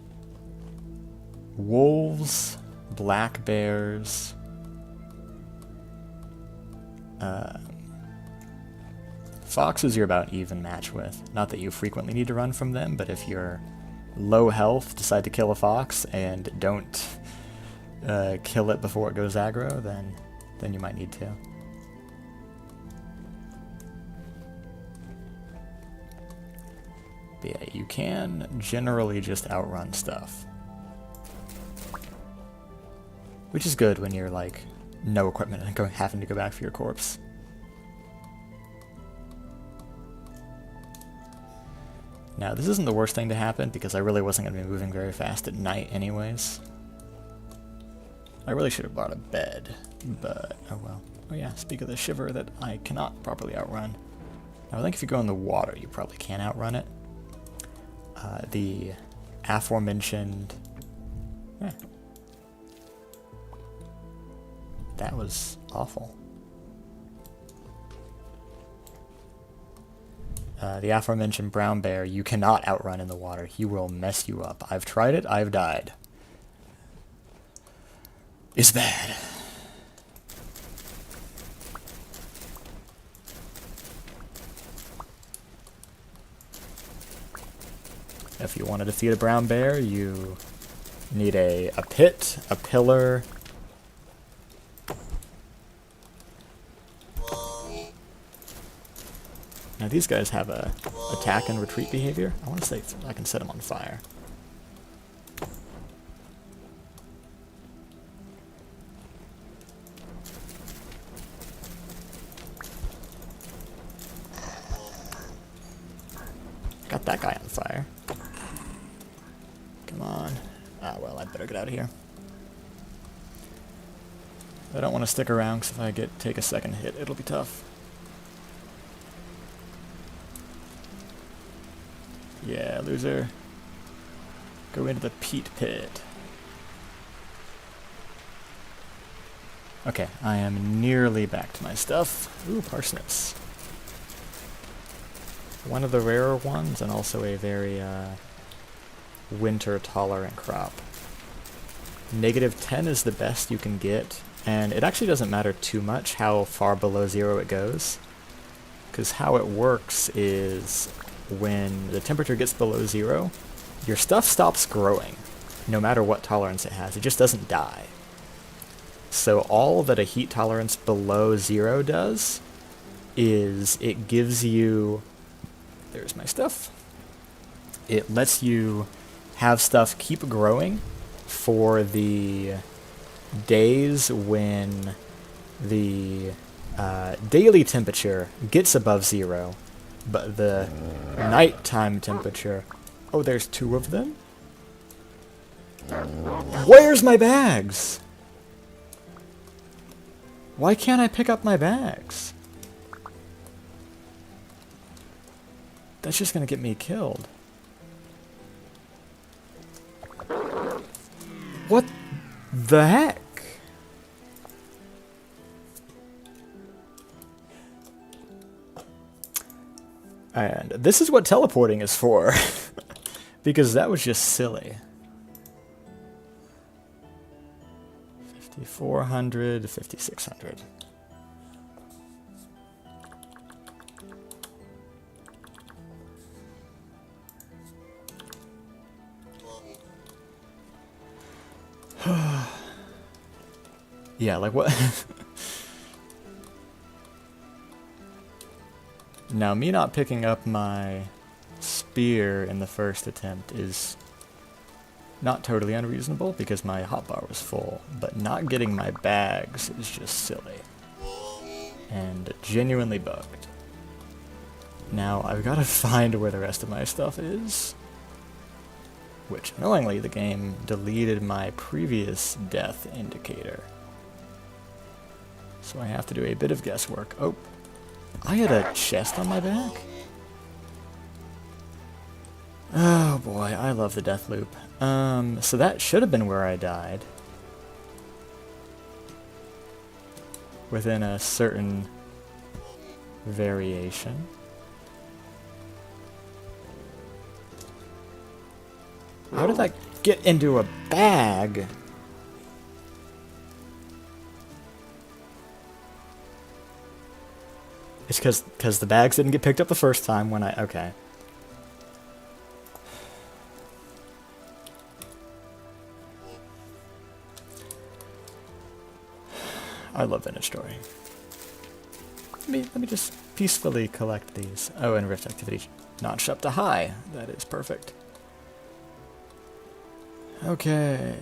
wolves, black bears, foxes you're about even match with. Not that you frequently need to run from them, but if you're low health, decide to kill a fox, and don't kill it before it goes aggro, then you might need to. But yeah, you can generally just outrun stuff. Which is good when you're like no equipment and having to go back for your corpse. Now, this isn't the worst thing to happen because I really wasn't going to be moving very fast at night anyways. I really should have brought a bed, but oh well. Oh yeah, speak of the shiver that I cannot properly outrun. Now, I think if you go in the water, you probably can outrun it. The aforementioned... That was awful. The aforementioned brown bear, you cannot outrun in the water. He will mess you up. I've tried it, I've died. It's bad. If you want to defeat a brown bear, you need a pit, a pillar. Now these guys have a attack and retreat behavior. I want to say I can set them on fire. Got that guy on fire. Come on. Ah, well, I'd better get out of here. I don't want to stick around because if I take a second hit, it'll be tough. Yeah, loser. Go into the peat pit. Okay, I am nearly back to my stuff. Ooh, parsnips. One of the rarer ones, and also a very winter-tolerant crop. -10 is the best you can get, and it actually doesn't matter too much how far below 0 it goes, because how it works is when the temperature gets below 0, your stuff stops growing, no matter what tolerance it has. It just doesn't die. So all that a heat tolerance below 0 does is it gives you... There's my stuff. It lets you have stuff keep growing for the days when the daily temperature gets above 0, but the nighttime temperature... Oh, there's 2 of them? Where's my bags? Why can't I pick up my bags? That's just gonna get me killed. What the heck? And this is what teleporting is for. Because that was just silly. 5,400, 5,600. Yeah, like what? Now, me not picking up my spear in the first attempt is not totally unreasonable because my hotbar was full, but not getting my bags is just silly and genuinely bugged. Now, I've got to find where the rest of my stuff is, which, annoyingly, the game deleted my previous death indicator. So I have to do a bit of guesswork. Oh, I had a chest on my back? Oh boy, I love the death loop. So that should have been where I died. Within a certain variation. How did that get into a bag? It's because the bags didn't get picked up the first time when I... Okay. I love Vintage Story. Let me just peacefully collect these. Oh, and Rift Activity Notch up to high. That is perfect. Okay.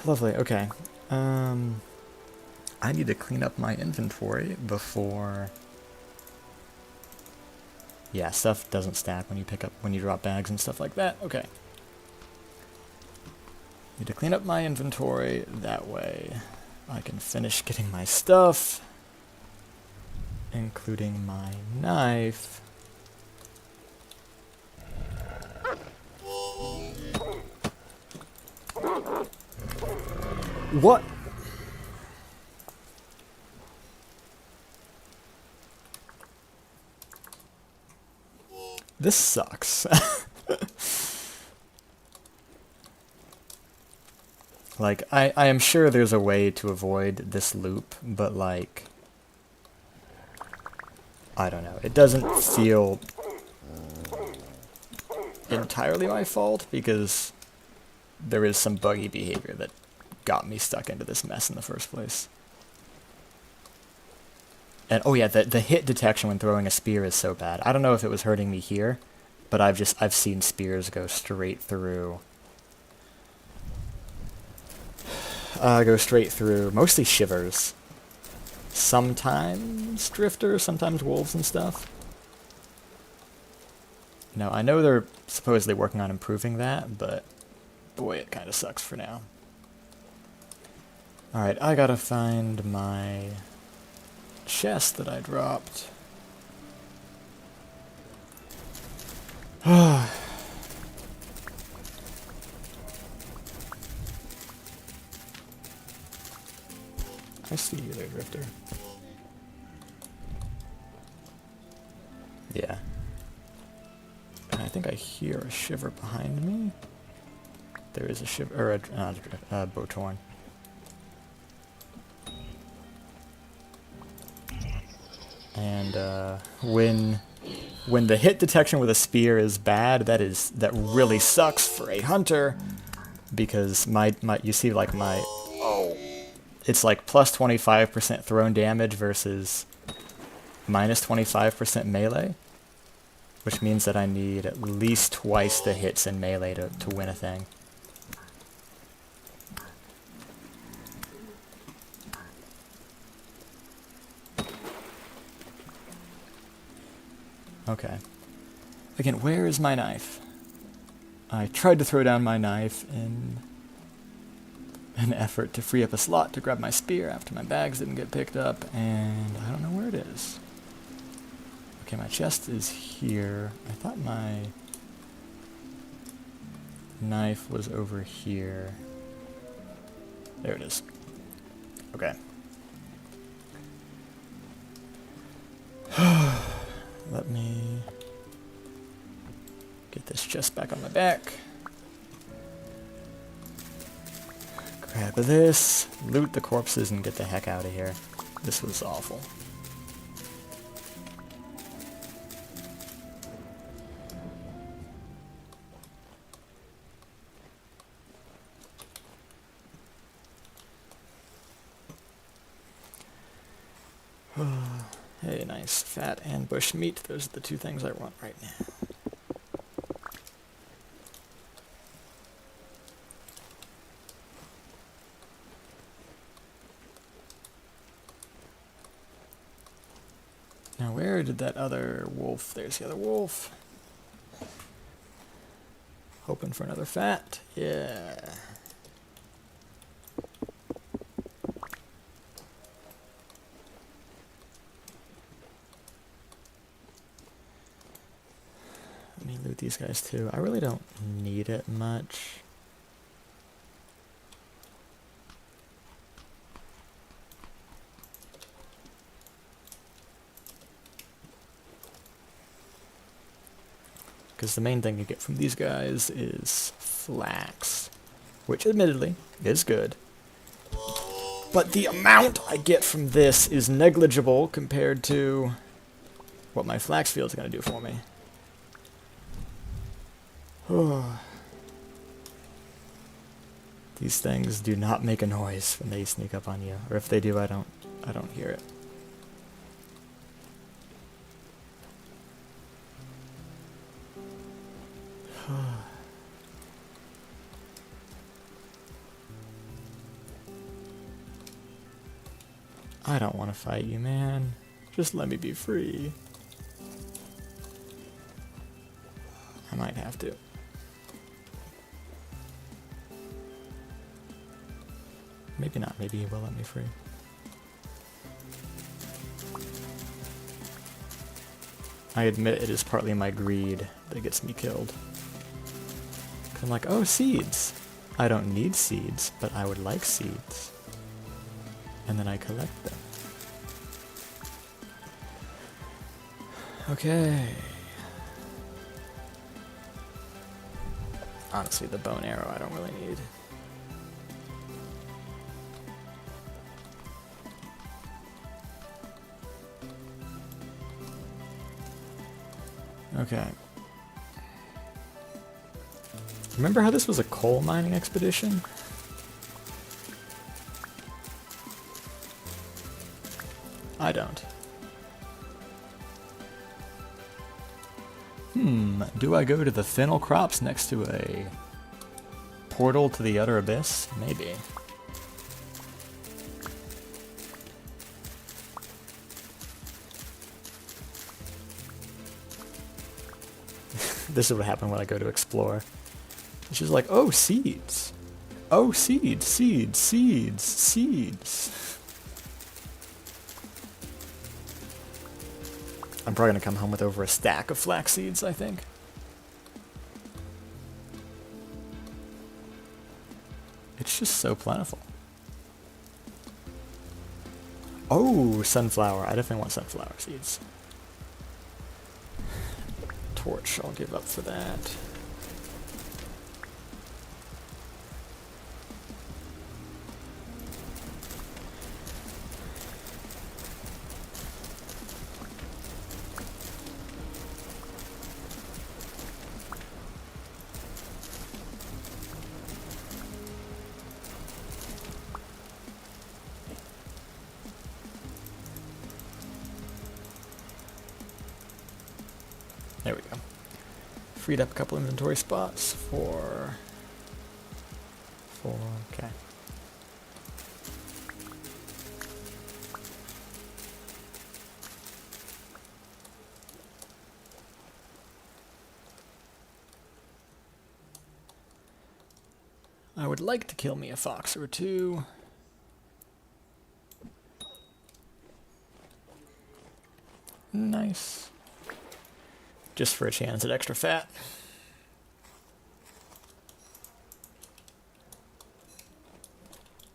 Lovely, okay. I need to clean up my inventory before... Yeah, stuff doesn't stack when you drop bags and stuff like that. Okay. Need to clean up my inventory, that way I can finish getting my stuff, including my knife. What? This sucks. Like, I am sure there's a way to avoid this loop, but like, I don't know. It doesn't feel entirely my fault, because there is some buggy behavior that got me stuck into this mess in the first place. And oh yeah, the hit detection when throwing a spear is so bad. I don't know if it was hurting me here, but I've seen spears go straight through. Mostly shivers. Sometimes drifters, sometimes wolves and stuff. Now, I know they're supposedly working on improving that, but boy, it kind of sucks for now. Alright, I gotta find my chest that I dropped. I see you there, Drifter. Yeah. And I think I hear a shiver behind me. There is a shiver, or a Botorn. And when the hit detection with a spear is bad, that really sucks for a hunter, because you see like it's like plus 25% thrown damage versus minus 25% melee, which means that I need at least twice the hits in melee to win a thing. Okay. Again, where is my knife? I tried to throw down my knife in an effort to free up a slot to grab my spear after my bags didn't get picked up, and I don't know where it is. Okay, my chest is here. I thought my knife was over here. There it is. Okay. Let me get this chest back on my back. Grab this, loot the corpses, and get the heck out of here. This was awful. Hey, nice fat and bush meat. Those are the two things I want right now. Now where did that other wolf... There's the other wolf. Hoping for another fat. Yeah. Let me loot these guys too. I really don't need it much. Because the main thing you get from these guys is flax, which admittedly is good. But the amount I get from this is negligible compared to what my flax field's going to do for me. These things do not make a noise when they sneak up on you, or if they do, I don't hear it. I don't want to fight you, man. Just let me be free. I might have to. Maybe not. Maybe he will let me free. I admit it is partly my greed that gets me killed. 'Cause I'm like, oh, seeds! I don't need seeds, but I would like seeds. And then I collect them. Okay. Honestly, the bow and arrow I don't really need. Okay. Remember how this was a coal mining expedition? I don't. Do I go to the fennel crops next to a portal to the utter abyss? Maybe. This is what happened when I go to explore. It's just like, oh, seeds. Oh, seeds, seeds, seeds, seeds. I'm probably going to come home with over a stack of flax seeds, I think. It's just so plentiful. Oh, sunflower. I definitely want sunflower seeds. Torch, I'll give up for that. There we go. Freed up a couple inventory spots for okay. I would like to kill me a fox or two. Nice. Just for a chance at extra fat.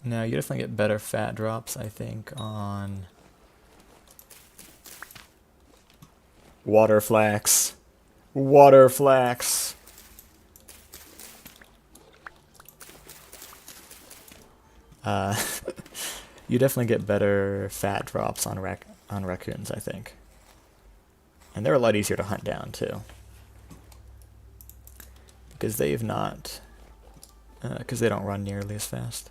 Now, you definitely get better fat drops, I think, on water flax. Water flax. You definitely get better fat drops on raccoons, I think. And they're a lot easier to hunt down, too. Because they've not... because they don't run nearly as fast.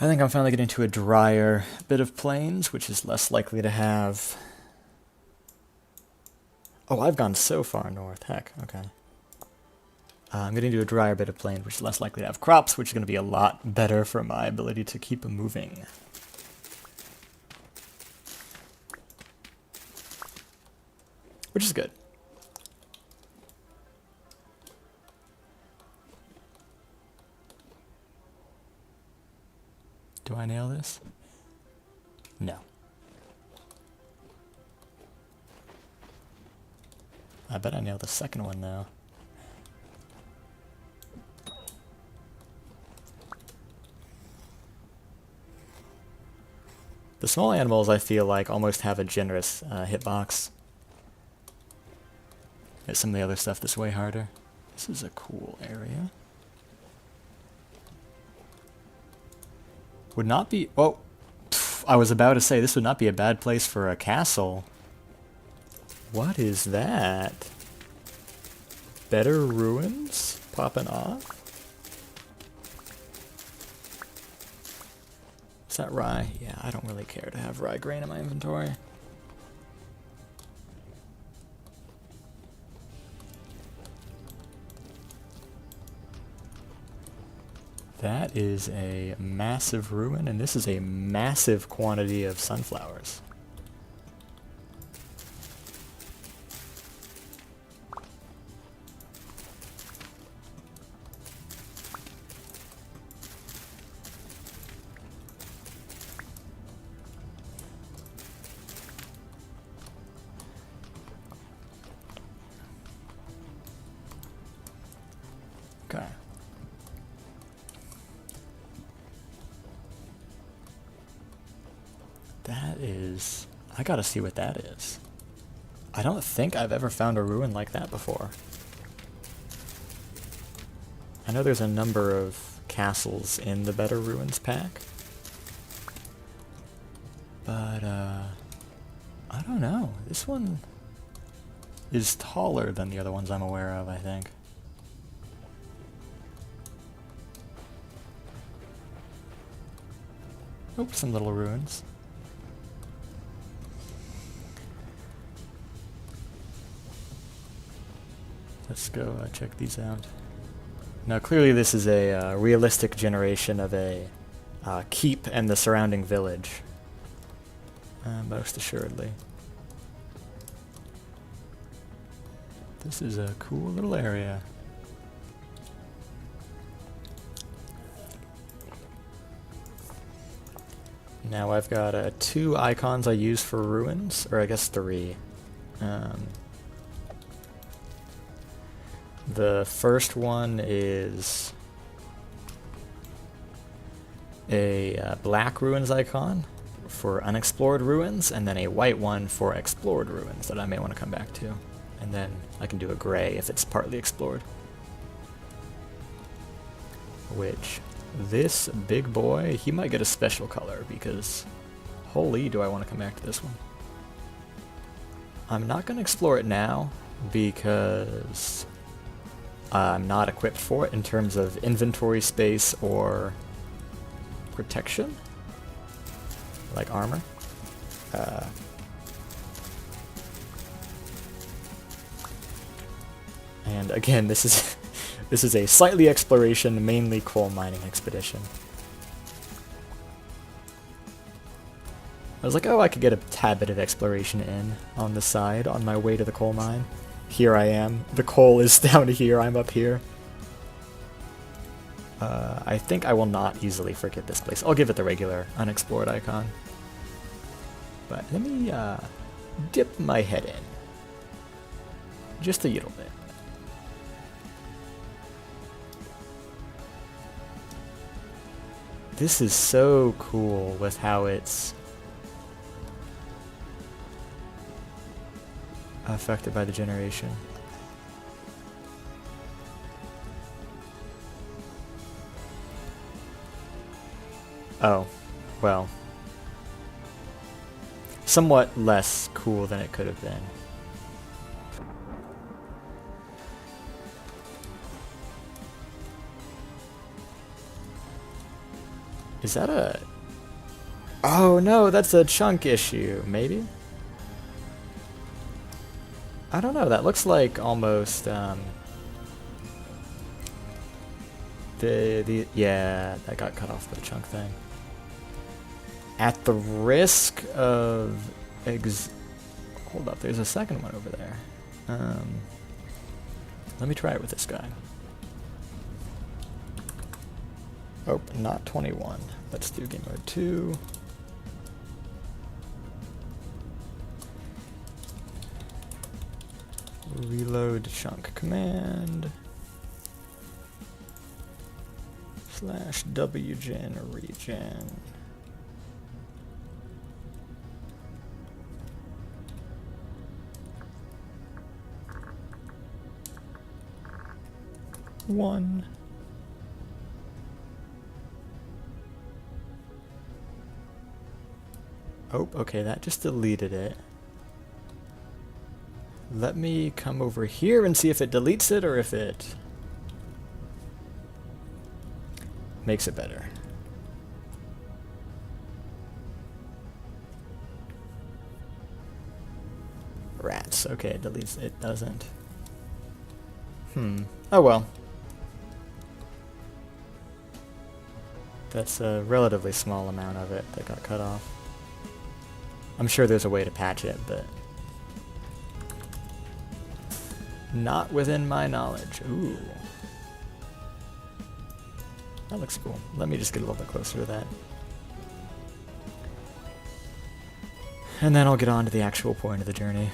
I think I'm finally getting to a drier bit of plains, which is less likely to have... Oh, I've gone so far north. Heck, okay. I'm getting to a drier bit of plain, which is less likely to have crops, which is going to be a lot better for my ability to keep moving. Which is good. Do I nail this? No. I bet I nailed the second one now. The small animals, I feel like, almost have a generous hitbox. There's some of the other stuff that's way harder. This is a cool area. Would not be... Oh, I was about to say this would not be a bad place for a castle. What is that? Better ruins popping off? Is that rye? Yeah, I don't really care to have rye grain in my inventory. That is a massive ruin, and this is a massive quantity of sunflowers. Okay. That is... I gotta see what that is. I don't think I've ever found a ruin like that before. I know there's a number of castles in the Better Ruins pack. But, I don't know. This one is taller than the other ones I'm aware of, I think. Oh, some little ruins. Let's go check these out. Now clearly this is a realistic generation of a keep and the surrounding village. Most assuredly. This is a cool little area. Now I've got 2 icons I use for ruins, or I guess 3. The first one is a black ruins icon for unexplored ruins, and then a white one for explored ruins that I may want to come back to. And then I can do a gray if it's partly explored. Which, this big boy, he might get a special color because holy do I want to come back to this one. I'm not going to explore it now because I'm not equipped for it in terms of inventory space or protection, like armor. And again, this is this is a slightly exploration, mainly coal mining expedition. I was like, oh, I could get a tad bit of exploration in on the side on my way to the coal mine. Here I am. The coal is down here, I'm up here. I think I will not easily forget this place. I'll give it the regular unexplored icon. But let me dip my head in. Just a little bit. This is so cool with how it's affected by the generation. Oh, well. Somewhat less cool than it could have been. Is that a... Oh no, that's a chunk issue, maybe? I don't know, that looks like almost, yeah, that got cut off by the chunk thing. At the risk of hold up, there's a second one over there. Let me try it with this guy. Oh, not 21. Let's do game mode 2. Reload chunk command / wgen regen. One. Oh, okay, that just deleted it. Let me come over here and see if it deletes it or if it makes it better. Rats. Okay, it deletes it. Doesn't. Oh well. That's a relatively small amount of it that got cut off. I'm sure there's a way to patch it, but not within my knowledge. Ooh. That looks cool. Let me just get a little bit closer to that. And then I'll get on to the actual point of the journey.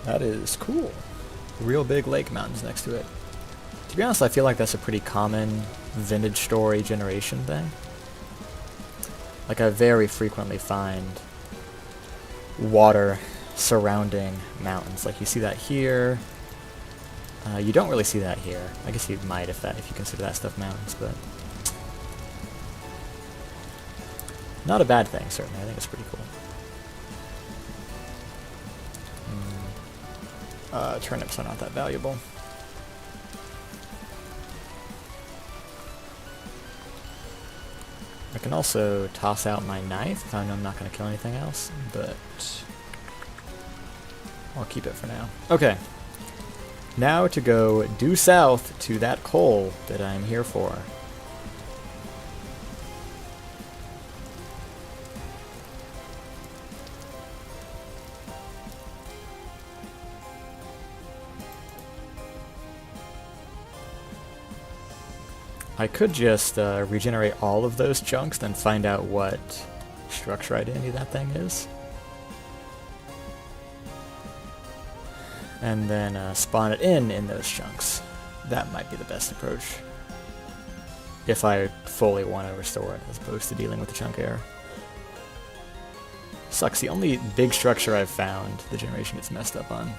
That is cool. Real big lake mountains next to it. To be honest, I feel like that's a pretty common vintage story generation thing. Like, I very frequently find water surrounding mountains. Like, you see that here. You don't really see that here. I guess you might if you consider that stuff mountains, but not a bad thing, certainly. I think it's pretty cool. Turnips are not that valuable. I can also toss out my knife if I know I'm not going to kill anything else, but I'll keep it for now. Okay. Now to go due south to that coal that I'm here for. I could just regenerate all of those chunks, then find out what structure identity that thing is. And then spawn it in those chunks. That might be the best approach. If I fully want to restore it, as opposed to dealing with the chunk error. Sucks, the only big structure I've found, the generation gets messed up on.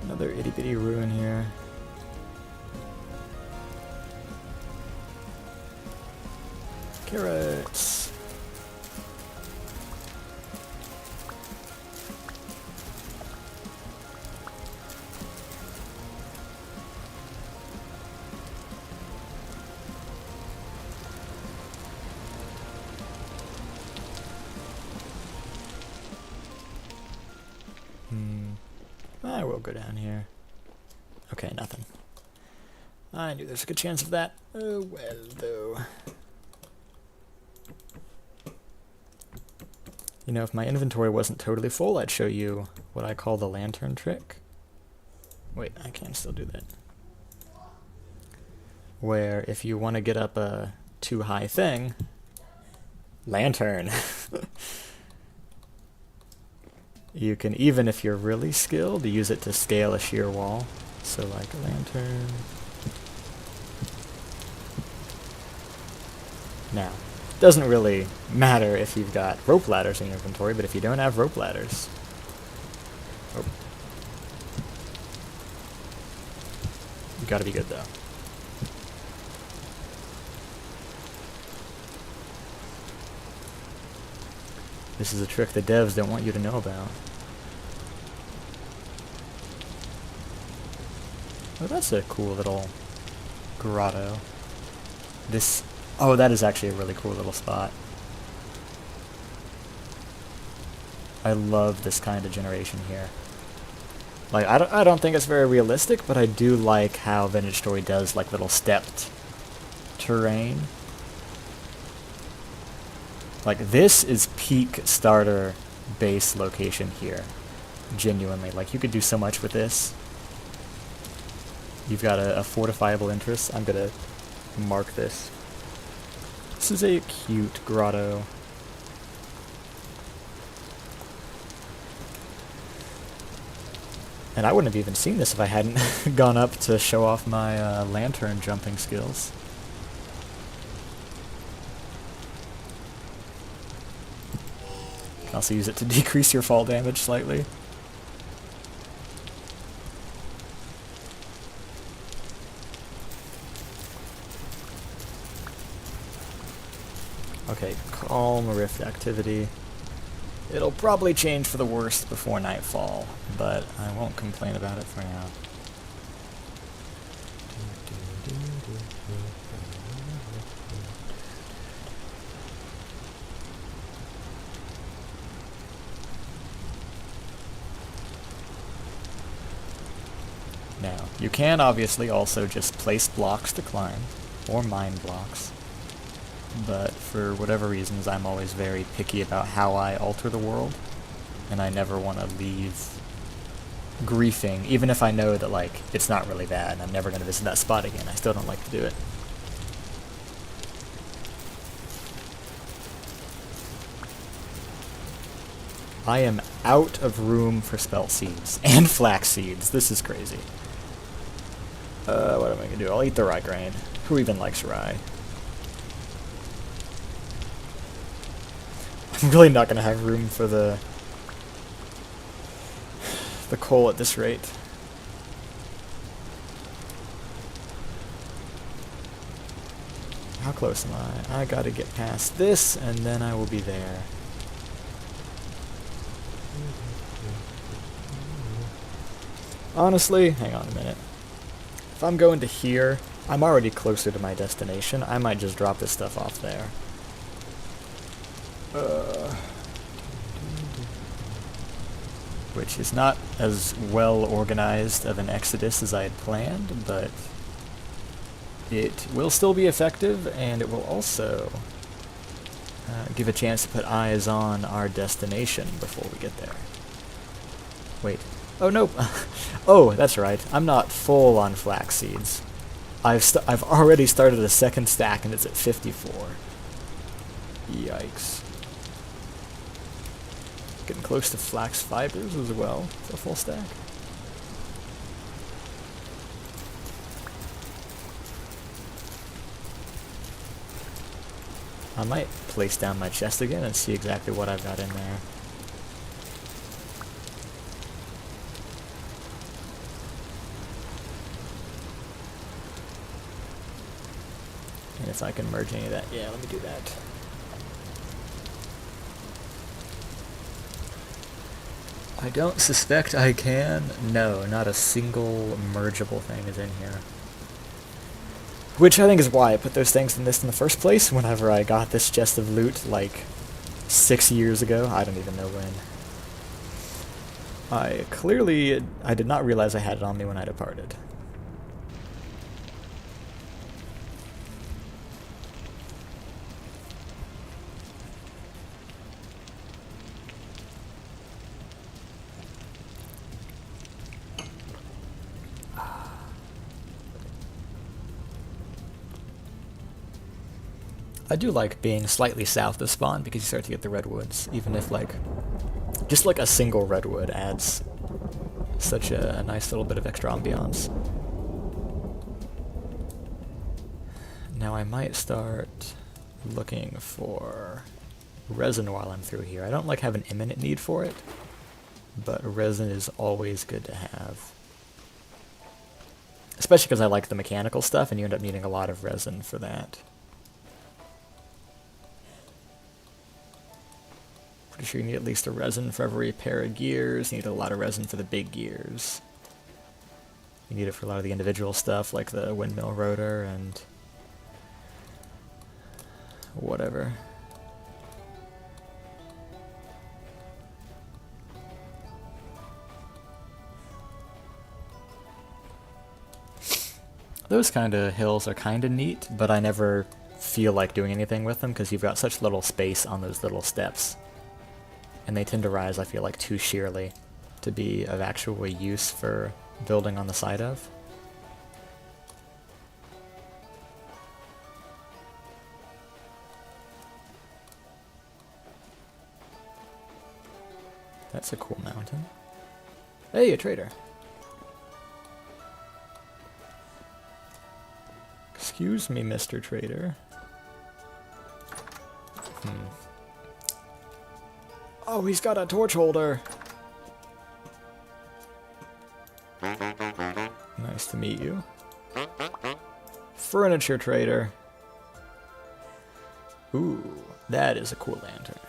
Another itty bitty ruin here. Carrots. I will go down here. Okay, nothing. I knew there's a good chance of that. Oh well, though. You know, if my inventory wasn't totally full, I'd show you what I call the lantern trick. Wait, I can still do that. Where if you want to get up a too high thing, lantern. You can, even if you're really skilled, use it to scale a sheer wall. So like a lantern. Now, doesn't really matter if you've got rope ladders in your inventory, but if you don't have rope ladders... Oh. You gotta be good though. This is a trick the devs don't want you to know about. Oh, that's a cool little grotto. This... Oh, that is actually a really cool little spot. I love this kind of generation here. Like, I don't think it's very realistic, but I do like how Vintage Story does, like, little stepped terrain. Like, this is peak starter base location here. Genuinely. Like, you could do so much with this. You've got a fortifiable interest. I'm gonna mark this. This is a cute grotto. And I wouldn't have even seen this if I hadn't gone up to show off my lantern jumping skills. You can also use it to decrease your fall damage slightly. Okay, calm rift activity. It'll probably change for the worst before nightfall, but I won't complain about it for now. Now, you can obviously also just place blocks to climb, or mine blocks. But for whatever reasons, I'm always very picky about how I alter the world, and I never want to leave griefing, even if I know that, like, it's not really bad and I'm never going to visit that spot again. I still don't like to do it. I am out of room for spelt seeds and flax seeds. This is crazy. What am I going to do? I'll eat the rye grain. Who even likes rye? I'm really not going to have room for the coal at this rate. How close am I? I gotta get past this, and then I will be there. Honestly, hang on a minute. If I'm going to here, I'm already closer to my destination. I might just drop this stuff off there. Which is not as well organized of an exodus as I had planned, but it will still be effective, and it will also give a chance to put eyes on our destination before we get there. Wait. Oh, no. Oh, that's right. I'm not full on flax seeds. I've already started a second stack, and it's at 54. Yikes. Getting close to flax fibers as well for a full stack. I might place down my chest again and see exactly what I've got in there. And if I can merge any of that, yeah, let me do that. I don't suspect I can. No, not a single mergeable thing is in here. Which I think is why I put those things in this in the first place, whenever I got this chest of loot, like, 6 years ago. I don't even know when. I did not realize I had it on me when I departed. I do like being slightly south of spawn because you start to get the redwoods, even if, like, just like a single redwood adds such a nice little bit of extra ambiance. Now I might start looking for resin while I'm through here. I don't like have an imminent need for it, but resin is always good to have. Especially because I like the mechanical stuff and you end up needing a lot of resin for that. Pretty sure you need at least a resin for every pair of gears. You need a lot of resin for the big gears. You need it for a lot of the individual stuff, like the windmill rotor and whatever. Those kind of hills are kind of neat, but I never feel like doing anything with them because you've got such little space on those little steps. And they tend to rise, I feel like, too sheerly to be of actual use for building on the side of. That's a cool mountain. Hey, a trader. Excuse me, Mr. Trader. Oh, he's got a torch holder. Nice to meet you. Furniture trader. Ooh, that is a cool lantern.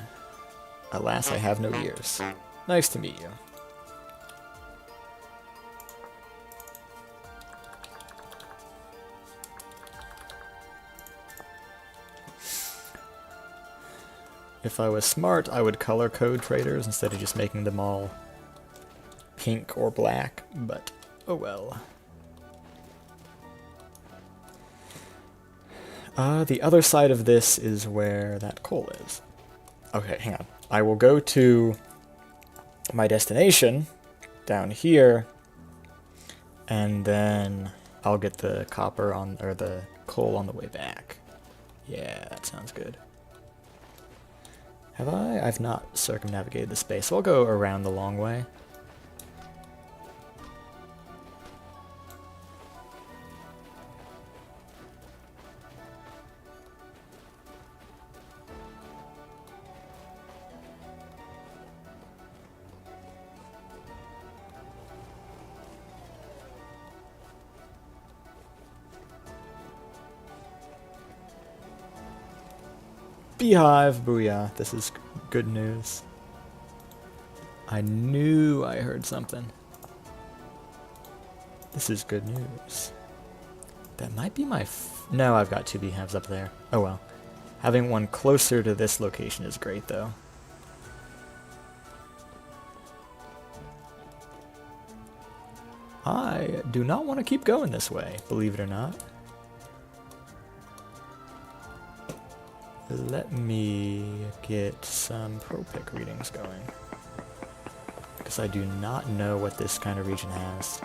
Alas, I have no ears. Nice to meet you. If I was smart, I would color code traders instead of just making them all pink or black, but oh well. The other side of this is where that coal is. Okay, hang on. I will go to my destination down here, and then I'll get the copper on, or the coal on the way back. Yeah, that sounds good. Have I? I've not circumnavigated the space, so I'll go around the long way. Beehive, booyah, this is good news. I knew I heard something. This is good news. That might be my no, I've got two beehives up there. Oh well. Having one closer to this location is great though. I do not want to keep going this way, believe it or not. Let me get some ProPick readings going, because I do not know what this kind of region has.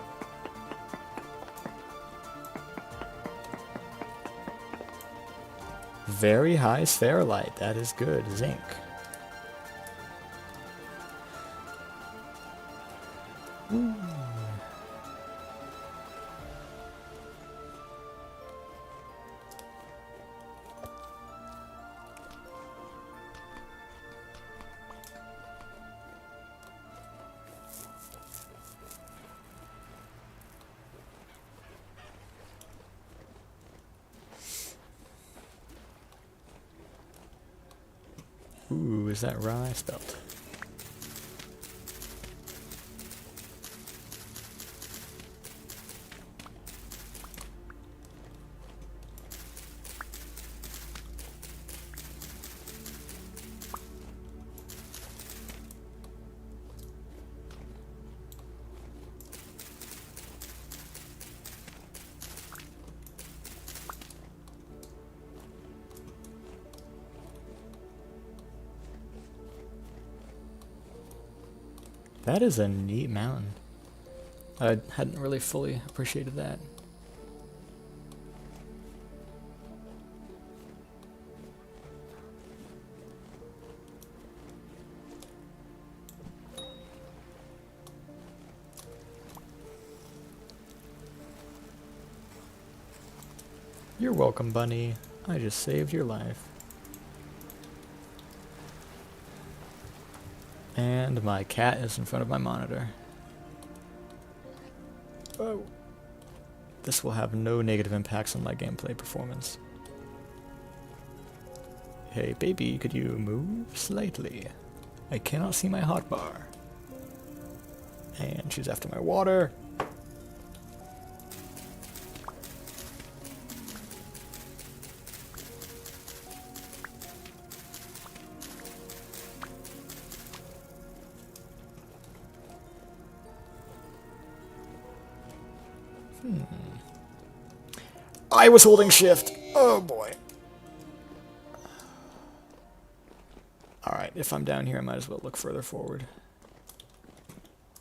Very high spherolite, that is good. Zinc. Ooh. Ooh, is that rye spelt? That is a neat mountain. I hadn't really fully appreciated that. You're welcome, Bunny. I just saved your life. And my cat is in front of my monitor. Oh. This will have no negative impacts on my gameplay performance. Hey baby, could you move slightly? I cannot see my hotbar. And she's after my water. I was holding shift. Oh boy. Alright, if I'm down here, I might as well look further forward.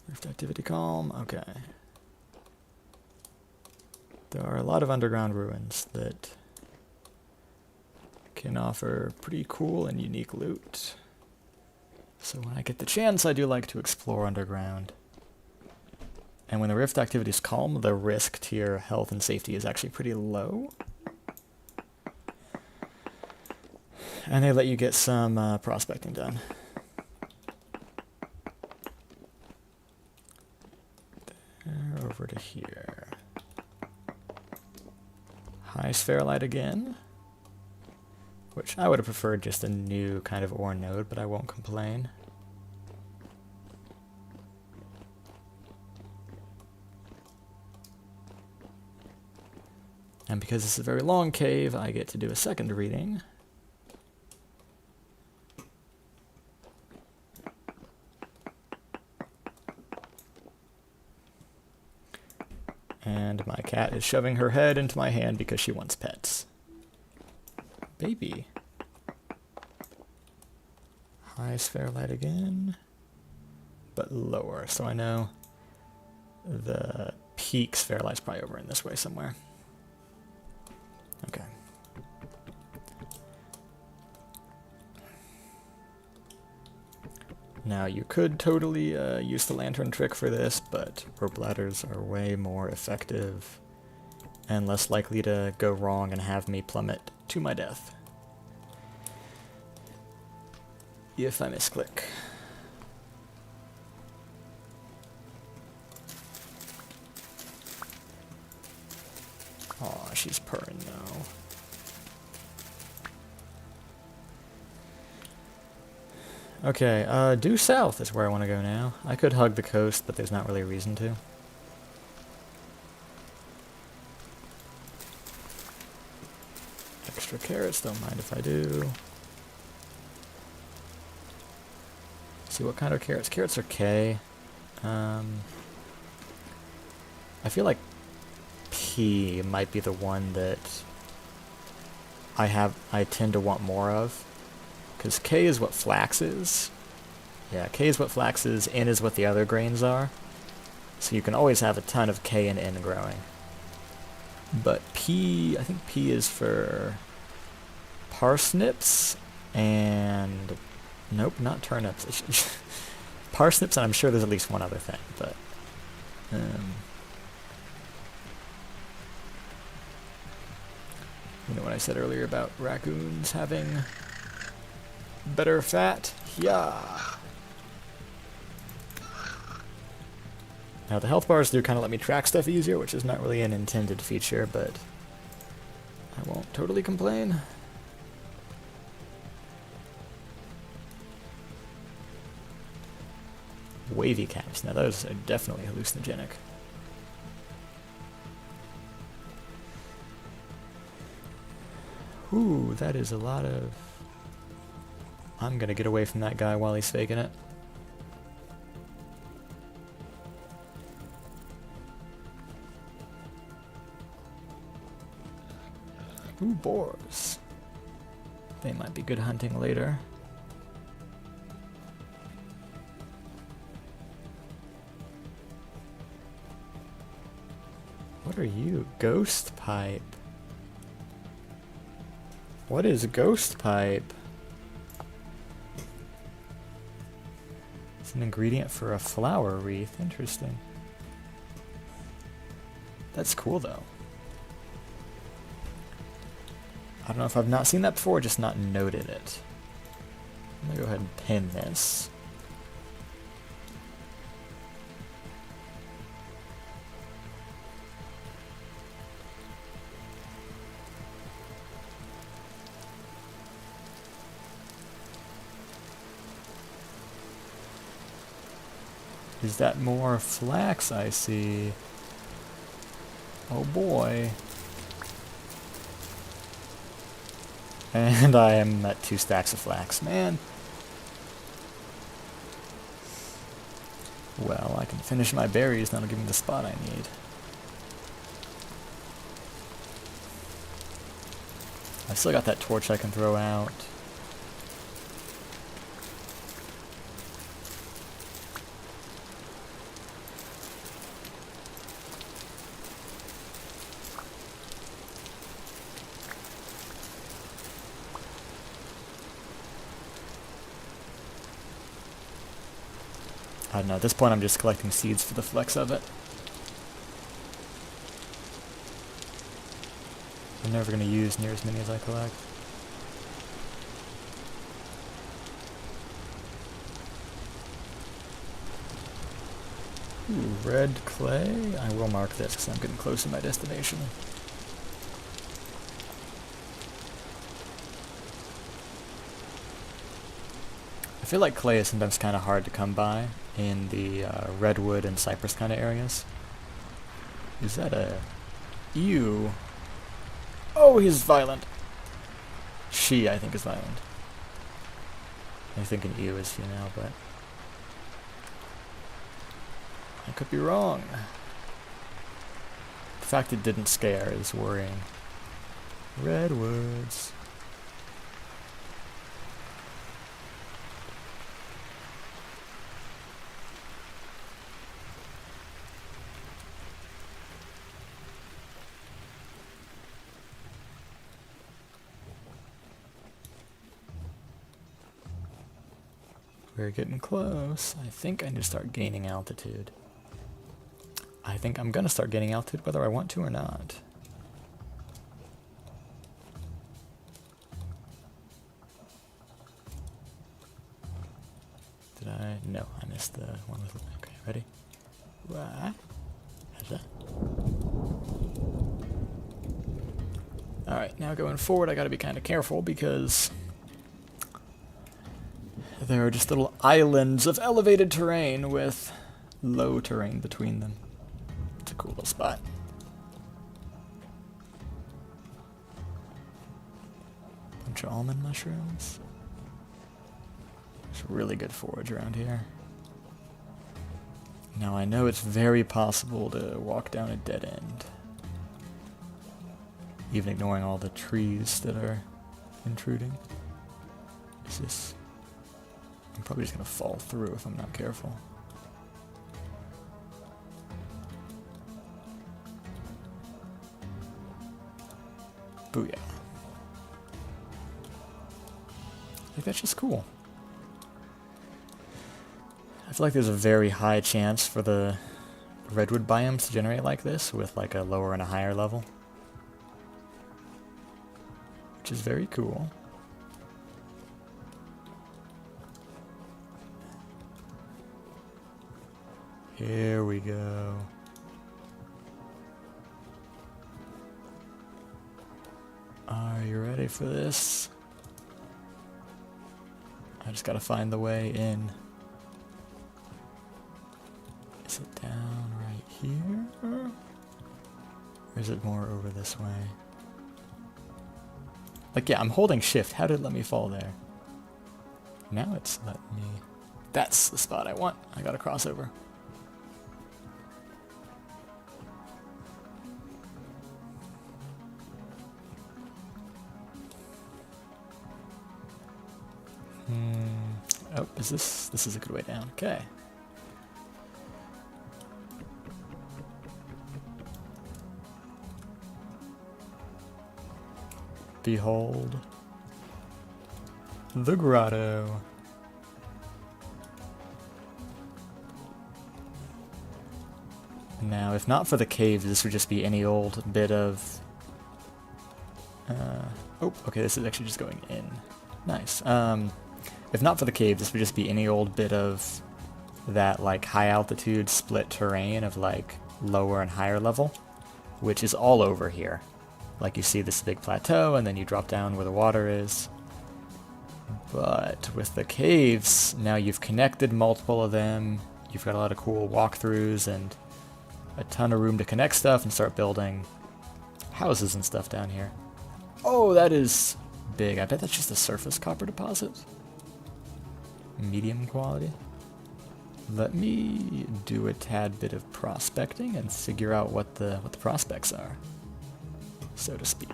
Rift activity calm. Okay. There are a lot of underground ruins that can offer pretty cool and unique loot. So when I get the chance, I do like to explore underground. And when the rift activity is calm, the risk to your health and safety is actually pretty low. And they let you get some prospecting done. There, over to here. High spherolite again. Which I would have preferred just a new kind of ore node, but I won't complain. And because this is a very long cave, I get to do a second reading. And my cat is shoving her head into my hand because she wants pets. Baby. High spherolite again, but lower, so I know the peak spherolite's probably over in this way somewhere. Okay. Now you could totally use the lantern trick for this, but rope ladders are way more effective and less likely to go wrong and have me plummet to my death if I misclick. Aw, she's purring though. Okay, due south is where I want to go now. I could hug the coast, but there's not really a reason to. Extra carrots, don't mind if I do. See what kind of carrots? Carrots are K. I feel like P might be the one that I tend to want more of. Because K is what flax is. Yeah, K is what flax is, N is what the other grains are. So you can always have a ton of K and N growing. But P, I think P is for parsnips and... Nope, not turnips. Parsnips, and I'm sure there's at least one other thing, but... you know what I said earlier about raccoons having better fat? Yeah. Now the health bars do kind of let me track stuff easier, which is not really an intended feature, but I won't totally complain. Wavy caps. Now those are definitely hallucinogenic. Ooh, that is a lot of... I'm gonna get away from that guy while he's faking it. Ooh, boars. They might be good hunting later. What are you? Ghost pipe. What is ghost pipe? It's an ingredient for a flower wreath. Interesting. That's cool though. I don't know if I've not seen that before or just not noted it. I'm gonna go ahead and pin this. Is that more flax I see? Oh boy. And I am at 2 stacks of flax. Man. Well, I can finish my berries, that'll give me the spot I need. I still got that torch I can throw out. I don't know, at this point I'm just collecting seeds for the flex of it. I'm never going to use near as many as I collect. Ooh, red clay. I will mark this because I'm getting close to my destination. I feel like clay is sometimes kind of hard to come by in the redwood and cypress kind of areas. Is that a ew? Oh, he's violent. She, I think, is violent. I think an ew is female, but I could be wrong. The fact it didn't scare is worrying. Redwoods. We're getting close. I think I need to start gaining altitude. I think I'm gonna start gaining altitude whether I want to or not. Did I? No, I missed the one with... Okay, ready? How's that? Alright, now going forward I gotta be kind of careful because there are just little islands of elevated terrain with low terrain between them. It's a cool little spot. Bunch of almond mushrooms. There's really good forage around here. Now I know it's very possible to walk down a dead end, even ignoring all the trees that are intruding. Is this... I'm probably just gonna fall through if I'm not careful. Booyah. I think that's just cool. I feel like there's a very high chance for the redwood biomes to generate like this with like a lower and a higher level, which is very cool. Here we go. Are you ready for this? I just gotta find the way in. Is it down right here? Or is it more over this way? Like, yeah, I'm holding shift. How did it let me fall there? Now it's letting me... That's the spot I want. I gotta cross over. Oh, is this... This is a good way down. Okay. Behold the grotto. Now, if not for the caves, this would just be any old bit of... oh, okay, this is actually just going in. Nice. If not for the caves, this would just be any old bit of that, like, high altitude split terrain of, like, lower and higher level, which is all over here. Like, you see this big plateau, and then you drop down where the water is. But with the caves, now you've connected multiple of them, you've got a lot of cool walkthroughs, and a ton of room to connect stuff and start building houses and stuff down here. Oh, that is big. I bet that's just a surface copper deposit. Medium quality. Let me do a tad bit of prospecting and figure out what the prospects are, so to speak.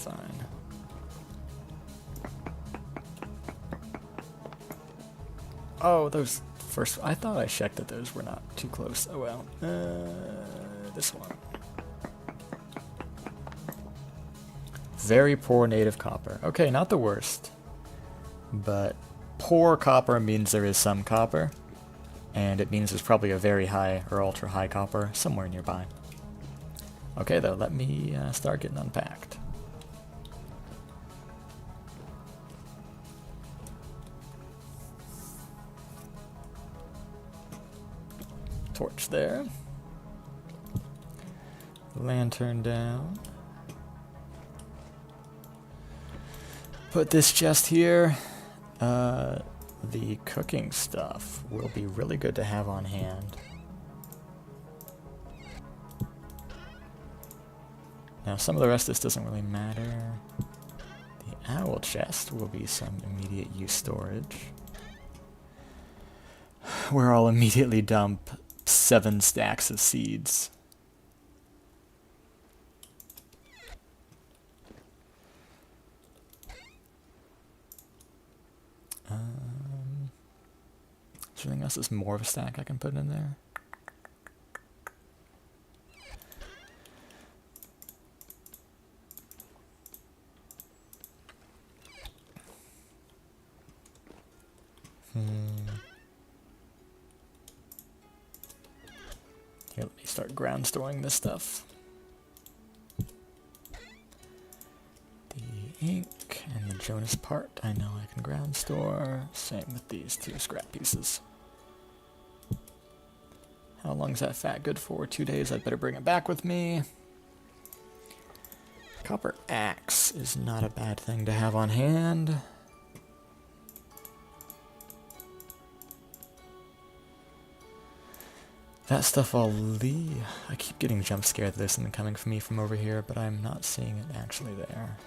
fine. Oh, those first... I thought I checked that those were not too close. Oh well. This one. Very poor native copper. Okay, not the worst. But poor copper means there is some copper. And it means there's probably a very high or ultra high copper somewhere nearby. Okay though, let me start getting unpacked. Torch there. Lantern down. Put this chest here. The cooking stuff will be really good to have on hand. Now some of the rest of this doesn't really matter. The owl chest will be some immediate use storage, where I'll immediately dump 7 stacks of seeds. Is there anything else that's more of a stack I can put in there? Here, let me start ground storing this stuff. The ink and the Jonas part, I know I can ground store. Same with these 2 scrap pieces. How long is that fat good for? 2 days. I'd better bring it back with me. Copper axe is not a bad thing to have on hand. That stuff I'll leave. I keep getting jump scared that there's something coming for me from over here, but I'm not seeing it actually there.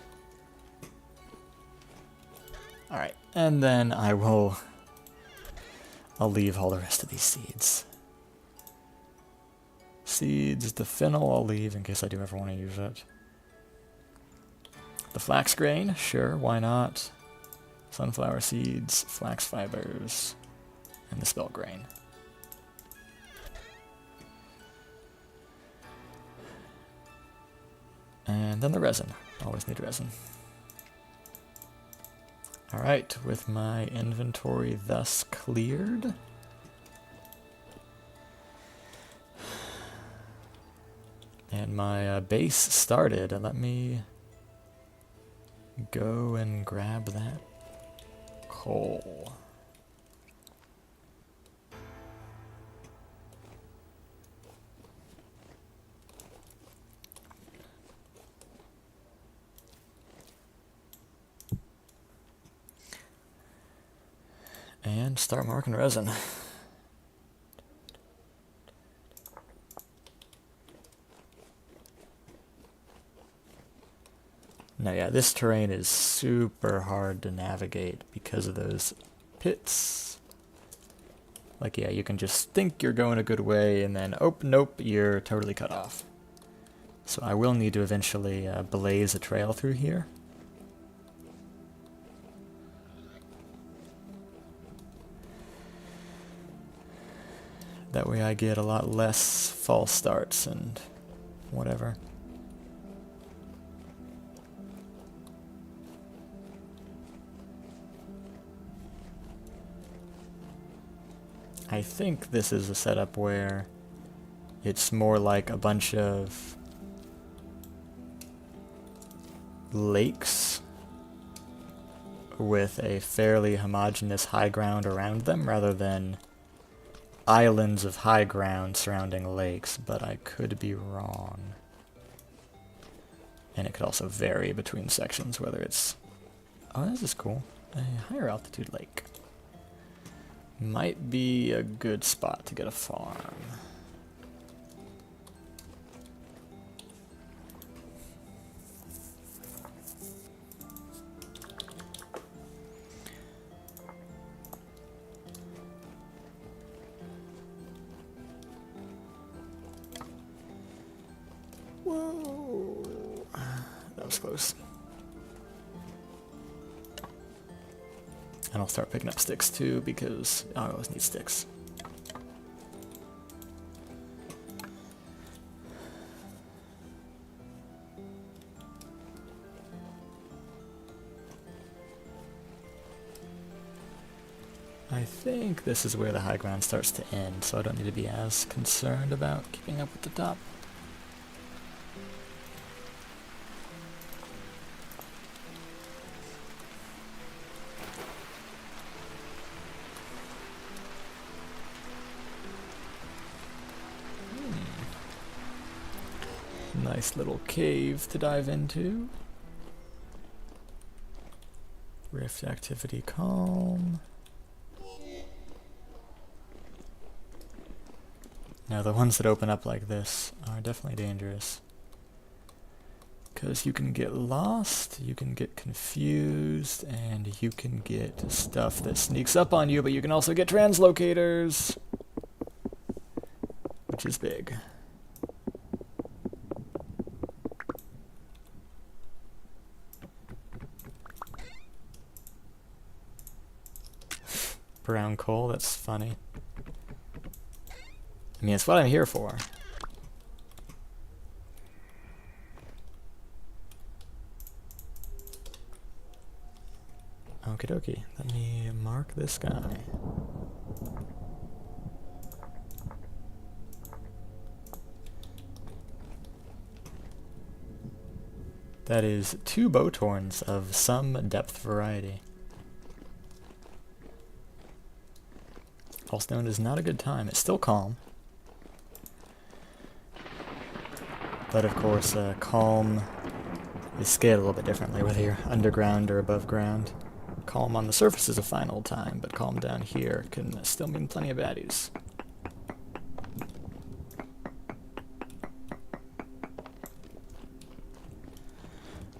Alright, and then I'll leave all the rest of these seeds. Seeds, the fennel I'll leave in case I do ever want to use it. The flax grain, sure, why not? Sunflower seeds, flax fibers, and the spelt grain. And then the resin. Always need resin. Alright, with my inventory thus cleared, and my base started, let me go and grab that coal. And start marking resin. Now yeah, this terrain is super hard to navigate because of those pits. Like yeah, you can just think you're going a good way and then, oh nope, you're totally cut off. So I will need to eventually blaze a trail through here. That way I get a lot less false starts and whatever. I think this is a setup where it's more like a bunch of lakes with a fairly homogeneous high ground around them rather than islands of high ground surrounding lakes, but I could be wrong. And it could also vary between sections, whether it's... Oh, this is cool. A higher altitude lake. Might be a good spot to get a farm. Whoa! That was close. And I'll start picking up sticks too, because I always need sticks. I think this is where the high ground starts to end, so I don't need to be as concerned about keeping up with the top. Nice little cave to dive into. Rift activity calm. Now the ones that open up like this are definitely dangerous. Because you can get lost, you can get confused, and you can get stuff that sneaks up on you, but you can also get translocators, which is big. Brown coal, that's funny. I mean, it's what I'm here for. Okie dokie, let me mark this guy. That is 2 boat horns of some depth variety. Also known as not a good time. It's still calm. But of course, calm is scaled a little bit differently, whether you're underground or above ground. Calm on the surface is a fine old time, but calm down here can still mean plenty of baddies.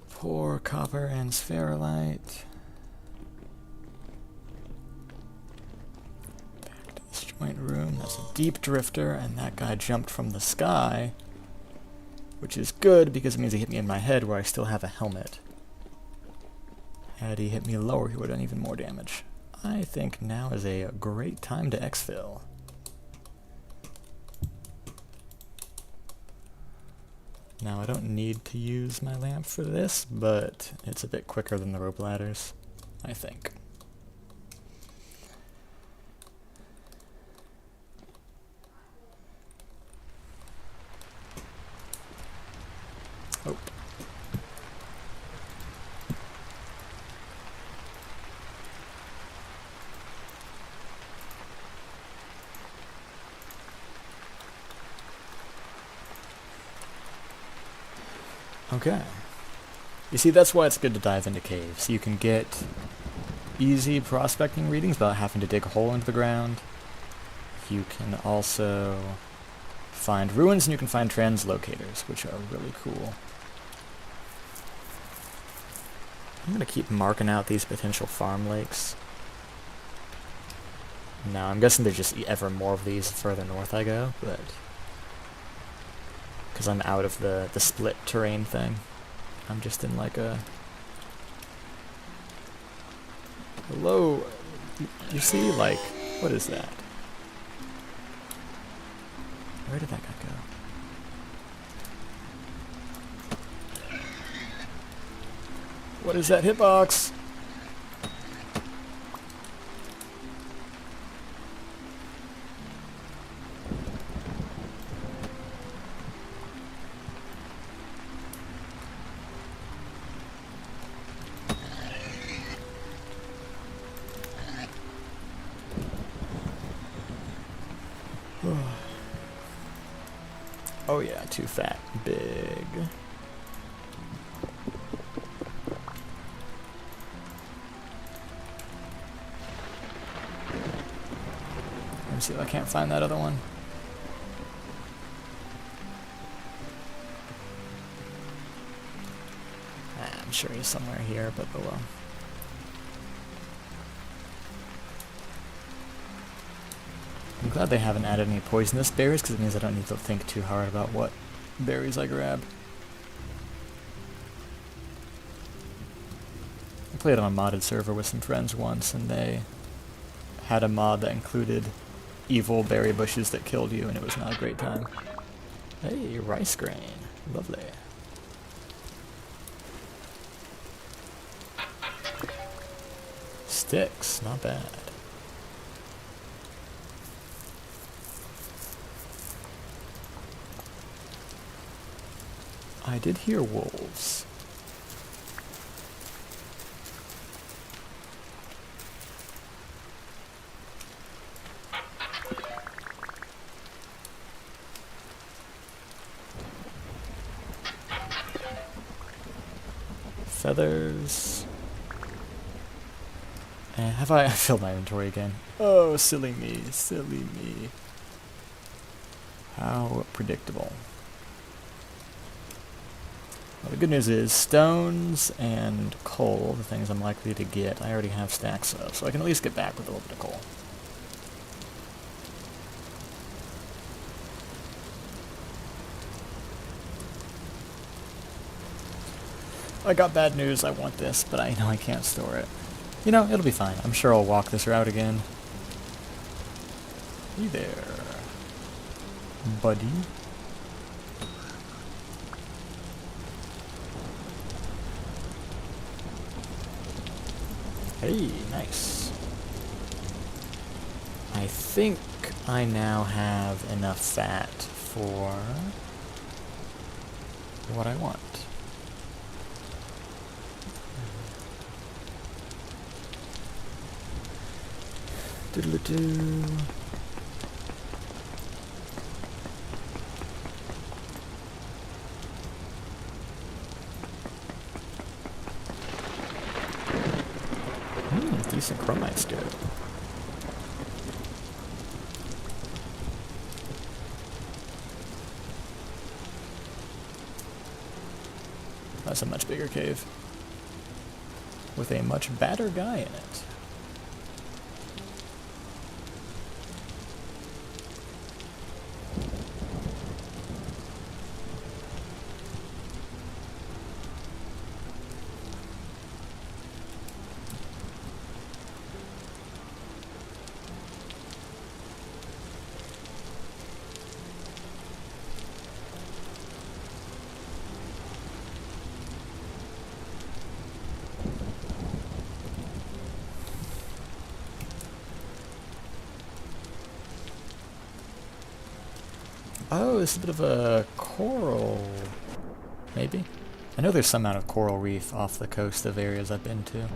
Pour copper and spherolite. Back to this joint room. That's a deep drifter, and that guy jumped from the sky. Which is good, because it means he hit me in my head where I still have a helmet. Had he hit me lower, he would have done even more damage. I think now is a great time to exfil. Now I don't need to use my lamp for this, but it's a bit quicker than the rope ladders, I think. Oh. Okay. You see, that's why it's good to dive into caves. You can get easy prospecting readings without having to dig a hole into the ground. You can also find ruins, and you can find translocators, which are really cool. I'm going to keep marking out these potential farm lakes. Now, I'm guessing there's just ever more of these the further north I go, but because I'm out of the split terrain thing. I'm just in like a... Hello? You see, like, what is that? Where did that guy go? What is that hitbox? Oh yeah, too fat. Big. Let me see if I can't find that other one. I'm sure he's somewhere here, but oh well. I'm glad they haven't added any poisonous berries, because it means I don't need to think too hard about what berries I grab. I played on a modded server with some friends once, and they had a mod that included evil berry bushes that killed you, and it was not a great time. Hey, rice grain. Lovely. Sticks, not bad. I did hear wolves. Feathers. And have I filled my inventory again? Oh, silly me, silly me. How predictable. Well, the good news is stones and coal, the things I'm likely to get, I already have stacks of, so I can at least get back with a little bit of coal. I got bad news, I want this, but I know I can't store it. You know, it'll be fine. I'm sure I'll walk this route again. Hey there, buddy. Hey, nice. I think I now have enough fat for what I want. Doodle-doo. Decent chromite stone. That's a much bigger cave. With a much badder guy in it. Oh, it's a bit of a coral, maybe? I know there's some amount of coral reef off the coast of areas I've been to.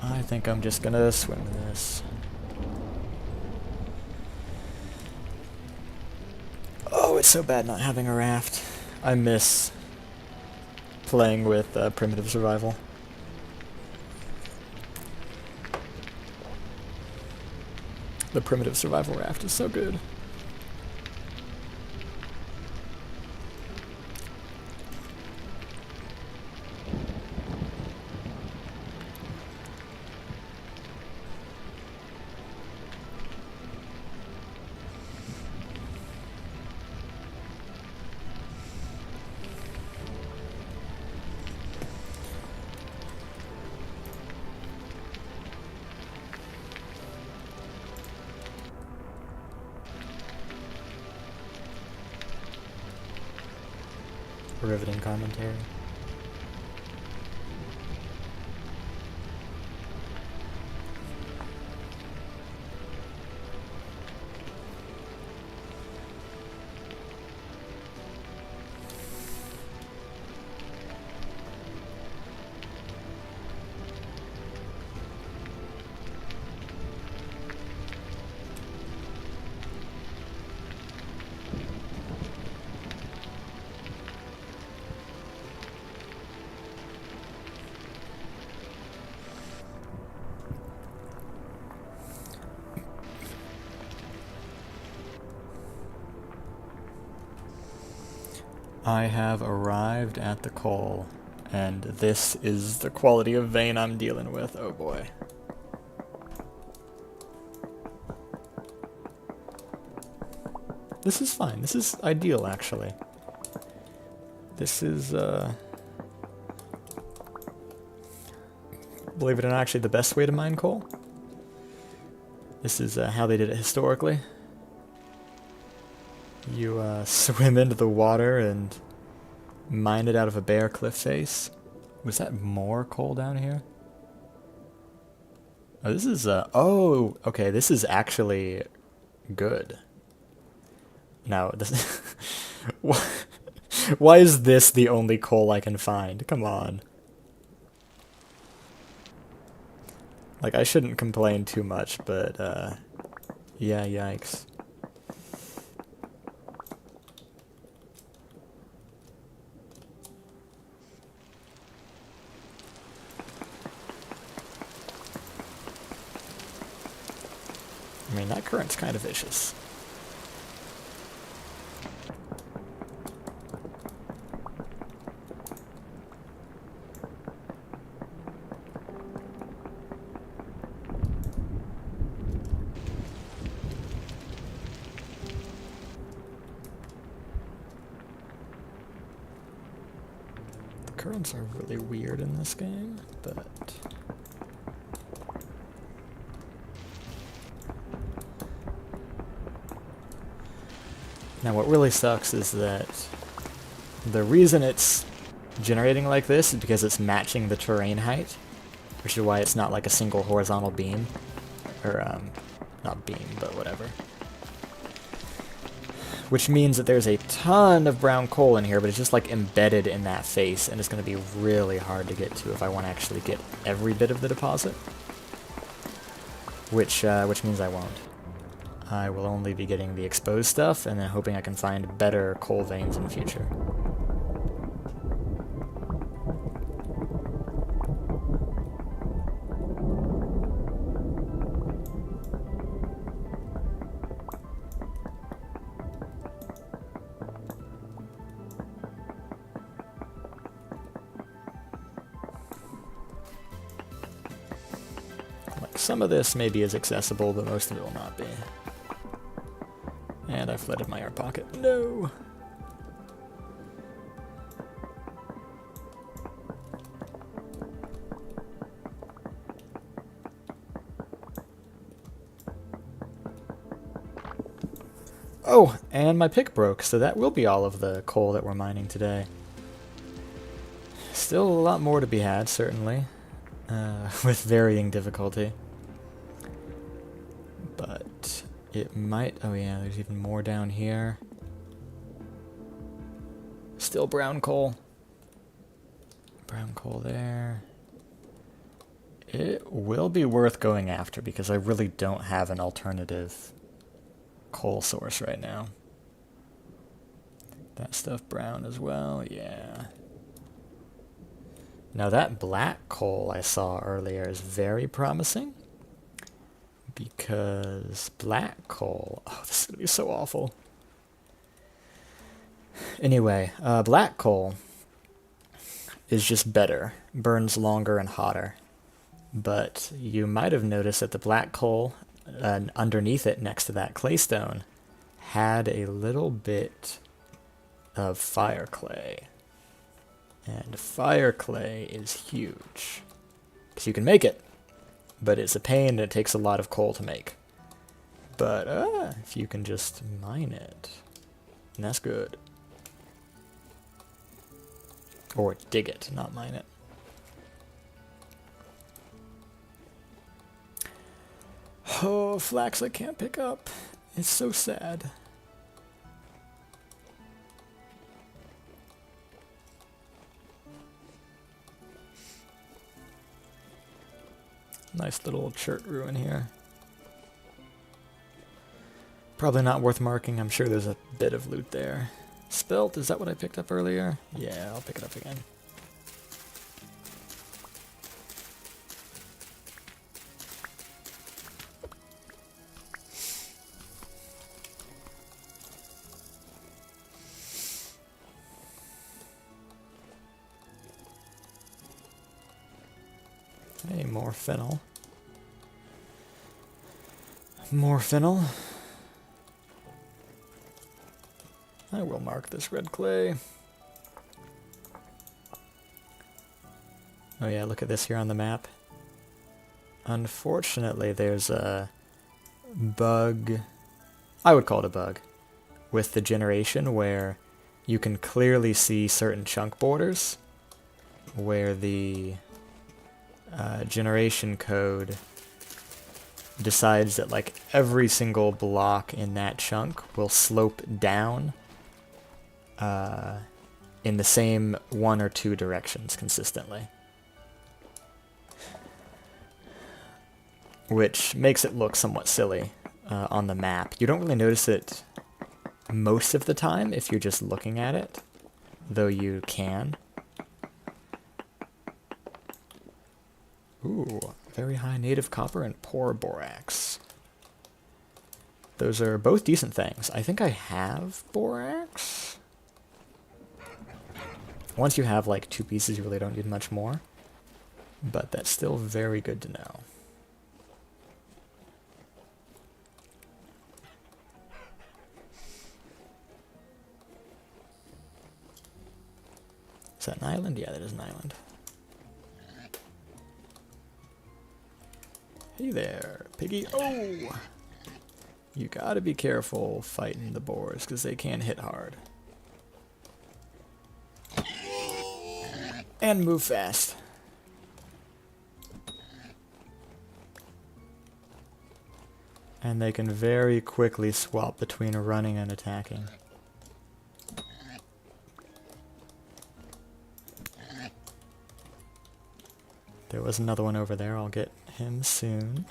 I think I'm just gonna swim in this. Oh, it's so bad not having a raft. I miss playing with primitive survival. The primitive survival raft is so good. Riveting commentary. I have arrived at the coal, and this is the quality of vein I'm dealing with. Oh boy. This is fine. This is ideal, actually. This is, Believe it or not, actually the best way to mine coal. This is how they did it historically. You swim into the water and mine it out of a bare cliff face. Was that more coal down here? Oh, this is, oh, okay, this is actually good. Now, this why is this the only coal I can find? Come on. Like, I shouldn't complain too much, but, yeah, yikes. I mean, that current's kind of vicious. The currents are really weird in this game, but... Now what really sucks is that the reason it's generating like this is because it's matching the terrain height, which is why it's not like a single horizontal beam, or not beam, but whatever. Which means that there's a ton of brown coal in here, but it's just like embedded in that face, and it's going to be really hard to get to if I want to actually get every bit of the deposit. Which means I won't. I will only be getting the exposed stuff, and then hoping I can find better coal veins in the future. Like, some of this maybe is accessible, but most of it will not be. And I flooded my air pocket. No! Oh, and my pick broke, so that will be all of the coal that we're mining today. Still a lot more to be had, certainly, with varying difficulty. But it might... Oh yeah, there's even more down here. Still brown coal. Brown coal there. It will be worth going after because I really don't have an alternative coal source right now. That stuff brown as well, yeah. Now that black coal I saw earlier is very promising. Because black coal... Oh, this is going to be so awful. Anyway, black coal is just better. Burns longer and hotter. But you might have noticed that the black coal underneath it, next to that claystone, had a little bit of fire clay. And fire clay is huge. Because you can make it. But it's a pain and it takes a lot of coal to make. But if you can just mine it, and that's good. Or dig it, not mine it. Oh, flax I can't pick up. It's so sad. Nice little chert ruin here. Probably not worth marking. I'm sure there's a bit of loot there. Spelt, is that what I picked up earlier? Yeah, I'll pick it up again. Hey, more fennel. More fennel. I will mark this red clay. Oh yeah, look at this here on the map. Unfortunately, there's a bug, I would call it a bug, with the generation where you can clearly see certain chunk borders where the generation code decides that like every single block in that chunk will slope down in the same one or two directions consistently. Which makes it look somewhat silly on the map. You don't really notice it most of the time if you're just looking at it, though you can. Ooh, very high native copper and poor borax. Those are both decent things. I think I have borax. Once you have like 2 pieces, you really don't need much more. But that's still very good to know. Is that an island? Yeah, that is an island. Hey there, piggy. Oh! You gotta be careful fighting the boars, because they can hit hard. And move fast. And they can very quickly swap between running and attacking. There was another one over there. I'll get him soon.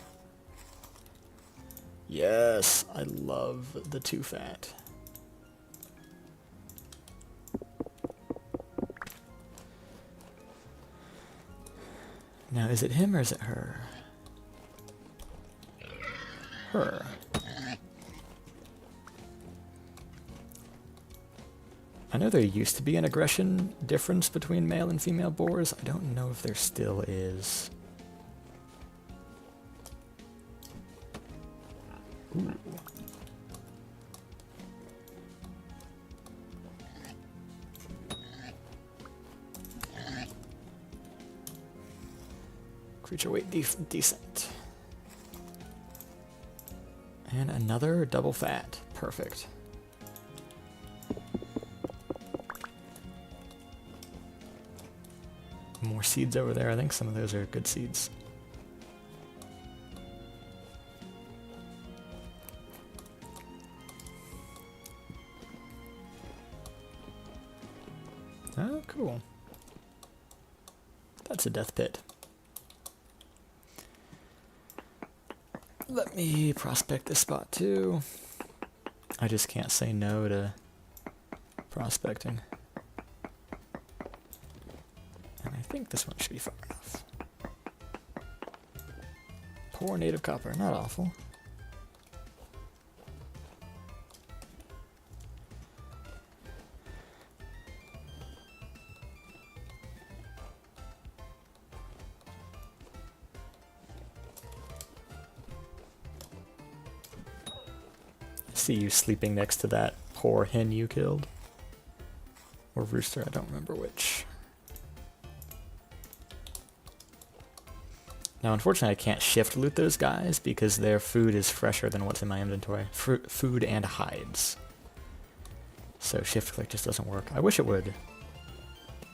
Yes, I love the 2 fat. Now, is it him or is it her? Her. I know there used to be an aggression difference between male and female boars. I don't know if there still is. Ooh. Creature weight decent. And another double fat. Perfect. More seeds over there. I think some of those are good seeds. Oh, cool. That's a death pit. Let me prospect this spot too. I just can't say no to prospecting. And I think this one should be far enough. Poor native copper, not awful. See you sleeping next to that poor hen you killed. Or rooster, I don't remember which. Now, unfortunately, I can't shift loot those guys because their food is fresher than what's in my inventory. Food and hides. So shift click just doesn't work. I wish it would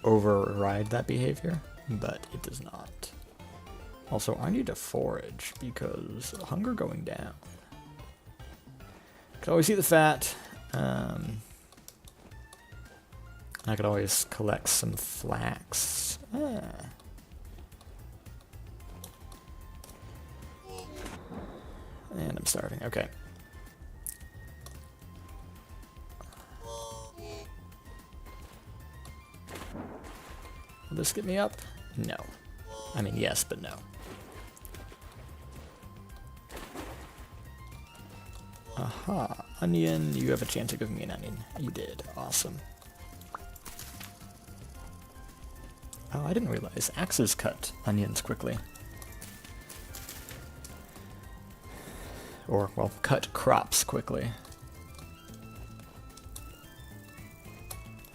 override that behavior, but it does not. Also, I need to forage because hunger going down. Could always eat the fat. I could always collect some flax. And I'm starving. Okay. Will this get me up? No. I mean, yes, but no. Aha, onion, you have a chance of giving me an onion. You did, awesome. Oh, I didn't realize axes cut onions quickly. Or, well, cut crops quickly.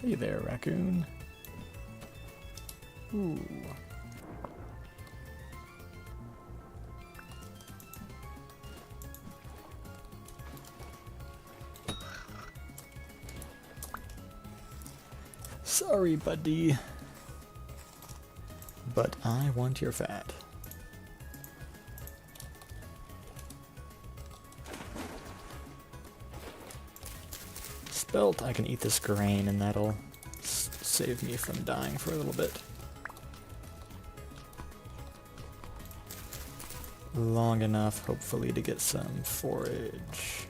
Hey there, raccoon. Ooh. Sorry, buddy. But I want your fat. Spelt, I can eat this grain and that'll save me from dying for a little bit. Long enough, hopefully, to get some forage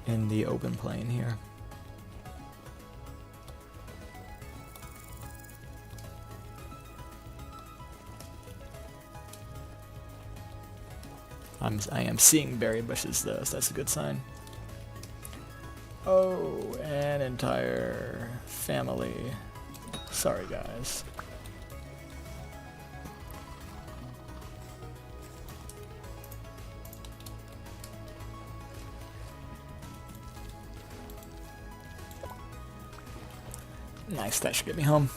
in the open plain here. I am seeing berry bushes though, so that's a good sign. Oh, an entire family. Sorry, guys. Nice, that should get me home.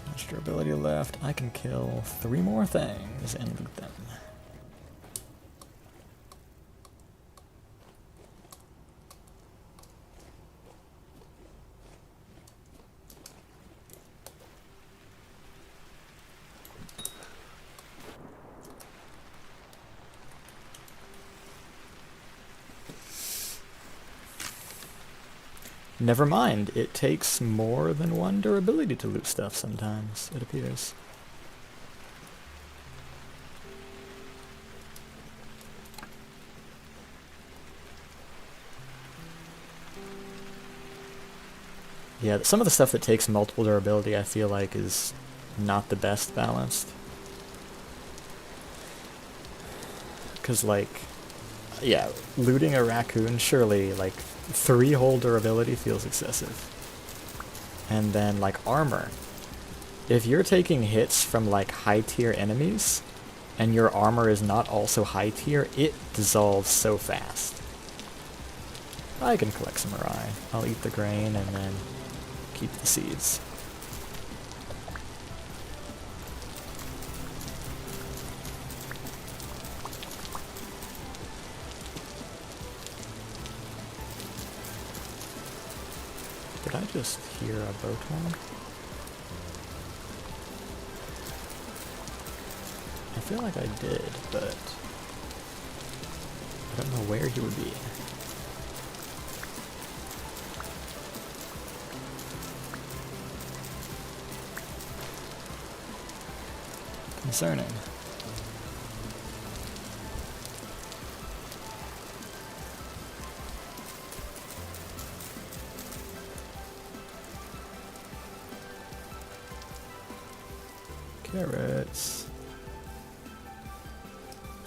Much durability left. I can kill 3 more things and loot them. Never mind, it takes more than 1 durability to loot stuff sometimes, it appears. Yeah, some of the stuff that takes multiple durability I feel like is not the best balanced. Because, like, yeah, looting a raccoon, surely, like, 3 whole durability feels excessive. And then, like, armor. If you're taking hits from, like, high-tier enemies, and your armor is not also high-tier, it dissolves so fast. I can collect some rye. I'll eat the grain and then keep the seeds. Did I just hear a boat horn? I feel like I did, but I don't know where he would be. Concerning. Carrots.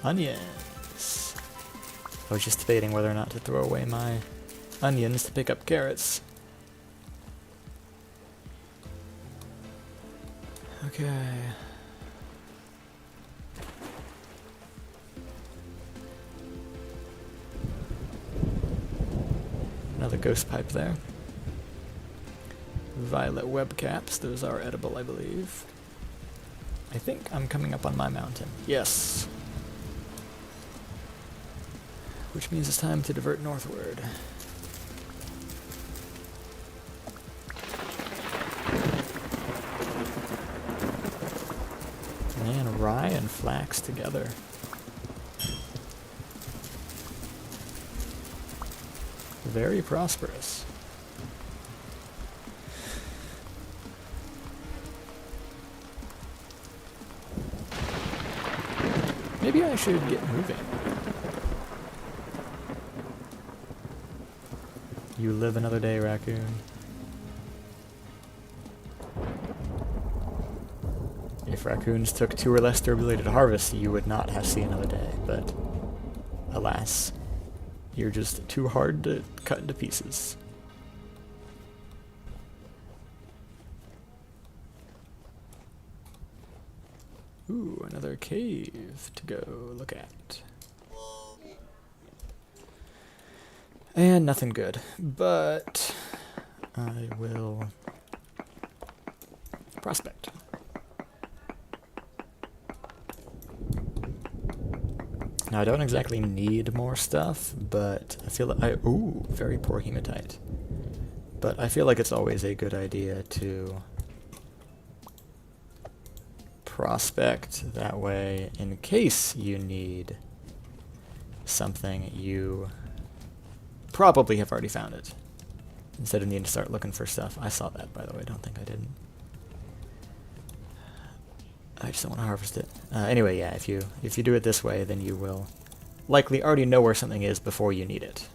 Onions. I was just debating whether or not to throw away my onions to pick up carrots. Okay. Another ghost pipe there. Violet web caps, those are edible, I believe. I think I'm coming up on my mountain. Yes. Which means it's time to divert northward. Man, rye and flax together. Very prosperous. Maybe I should get moving. You live another day, raccoon. If raccoons took 2 or less durability to harvest, you would not have seen another day, but alas, you're just too hard to cut into pieces. Ooh, another cave to go look at. And nothing good, but I will prospect. Now I don't exactly need more stuff, but I feel like ooh, very poor hematite. But I feel like it's always a good idea to prospect, that way in case you need something, you probably have already found it, instead of needing to start looking for stuff. I saw that, by the way, I don't think I didn't. I just don't want to harvest it. Anyway, yeah, if you do it this way, then you will likely already know where something is before you need it.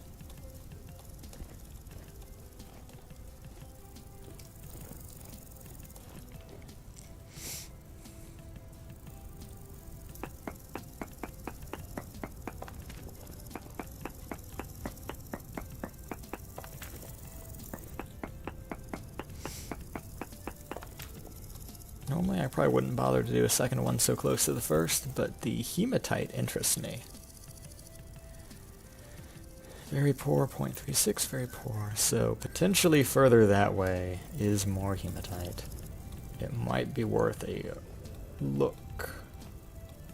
Normally I probably wouldn't bother to do a second one so close to the first, but the hematite interests me. Very poor, 0.36, very poor. So potentially further that way is more hematite. It might be worth a look.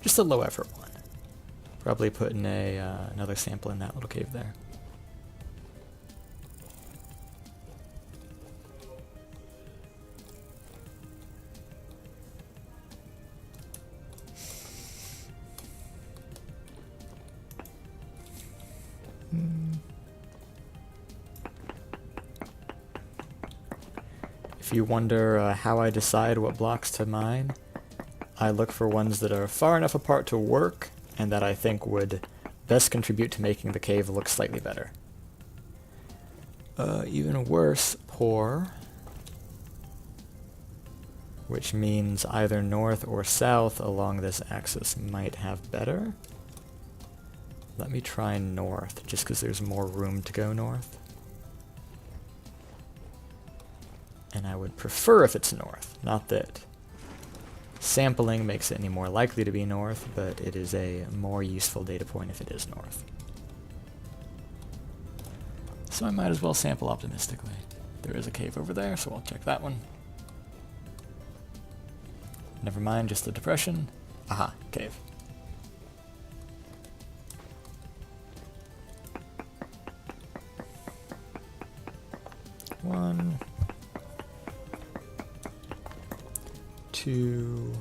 Just a low effort one. Probably putting another sample in that little cave there. If you wonder how I decide what blocks to mine, I look for ones that are far enough apart to work, and that I think would best contribute to making the cave look slightly better. Even worse, poor, which means either north or south along this axis might have better. Let me try north, just because there's more room to go north. And I would prefer if it's north. Not that sampling makes it any more likely to be north, but it is a more useful data point if it is north. So I might as well sample optimistically. There is a cave over there, so I'll check that one. Never mind, just the depression. Aha, cave. One, 2,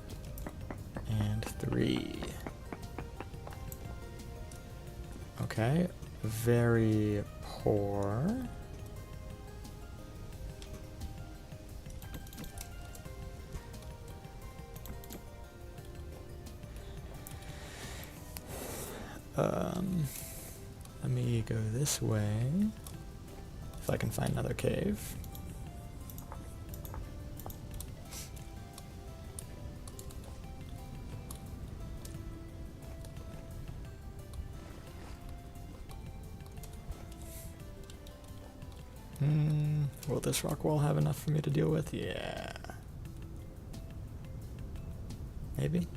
and 3. Okay, very poor. Let me go this way, if I can find another cave. Will this rock wall have enough for me to deal with? Yeah. Maybe?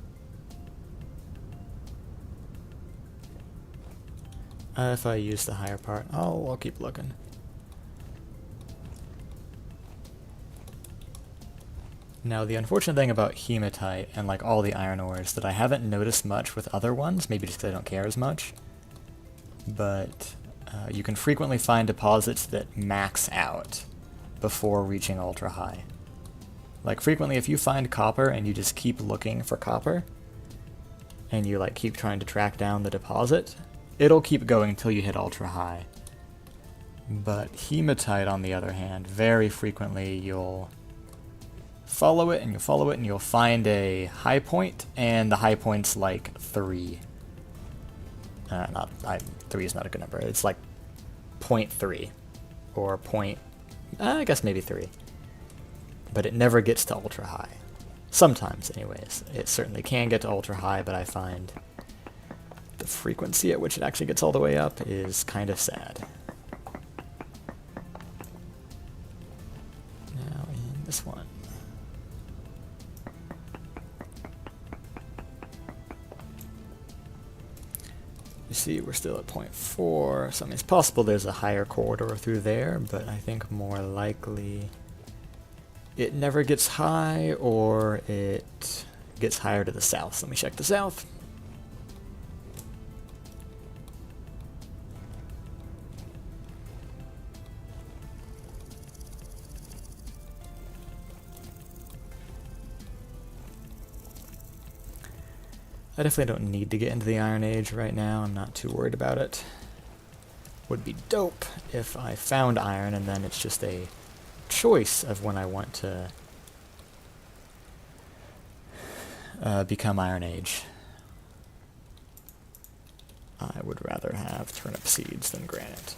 If I use the higher part, I'll keep looking. Now the unfortunate thing about hematite and like all the iron ores that I haven't noticed much with other ones, maybe just because I don't care as much, but you can frequently find deposits that max out before reaching ultra high. Like frequently if you find copper and you just keep looking for copper, and you like keep trying to track down the deposit, it'll keep going until you hit ultra high. But hematite on the other hand, very frequently you'll follow it and you'll follow it and you'll find a high point, and the high point's like 3. 3 is not a good number. It's like 0.3 or I guess maybe 3. But it never gets to ultra high. Sometimes, anyways. It certainly can get to ultra high, but I find the frequency at which it actually gets all the way up is kind of sad. Now in this one. You see, we're still at 0.4, so I mean, it's possible there's a higher corridor through there, but I think more likely it never gets high, or it gets higher to the south. So let me check the south. I definitely don't need to get into the Iron Age right now. I'm not too worried about it. Would be dope if I found iron and then it's just a choice of when I want to become Iron Age. I would rather have turnip seeds than granite.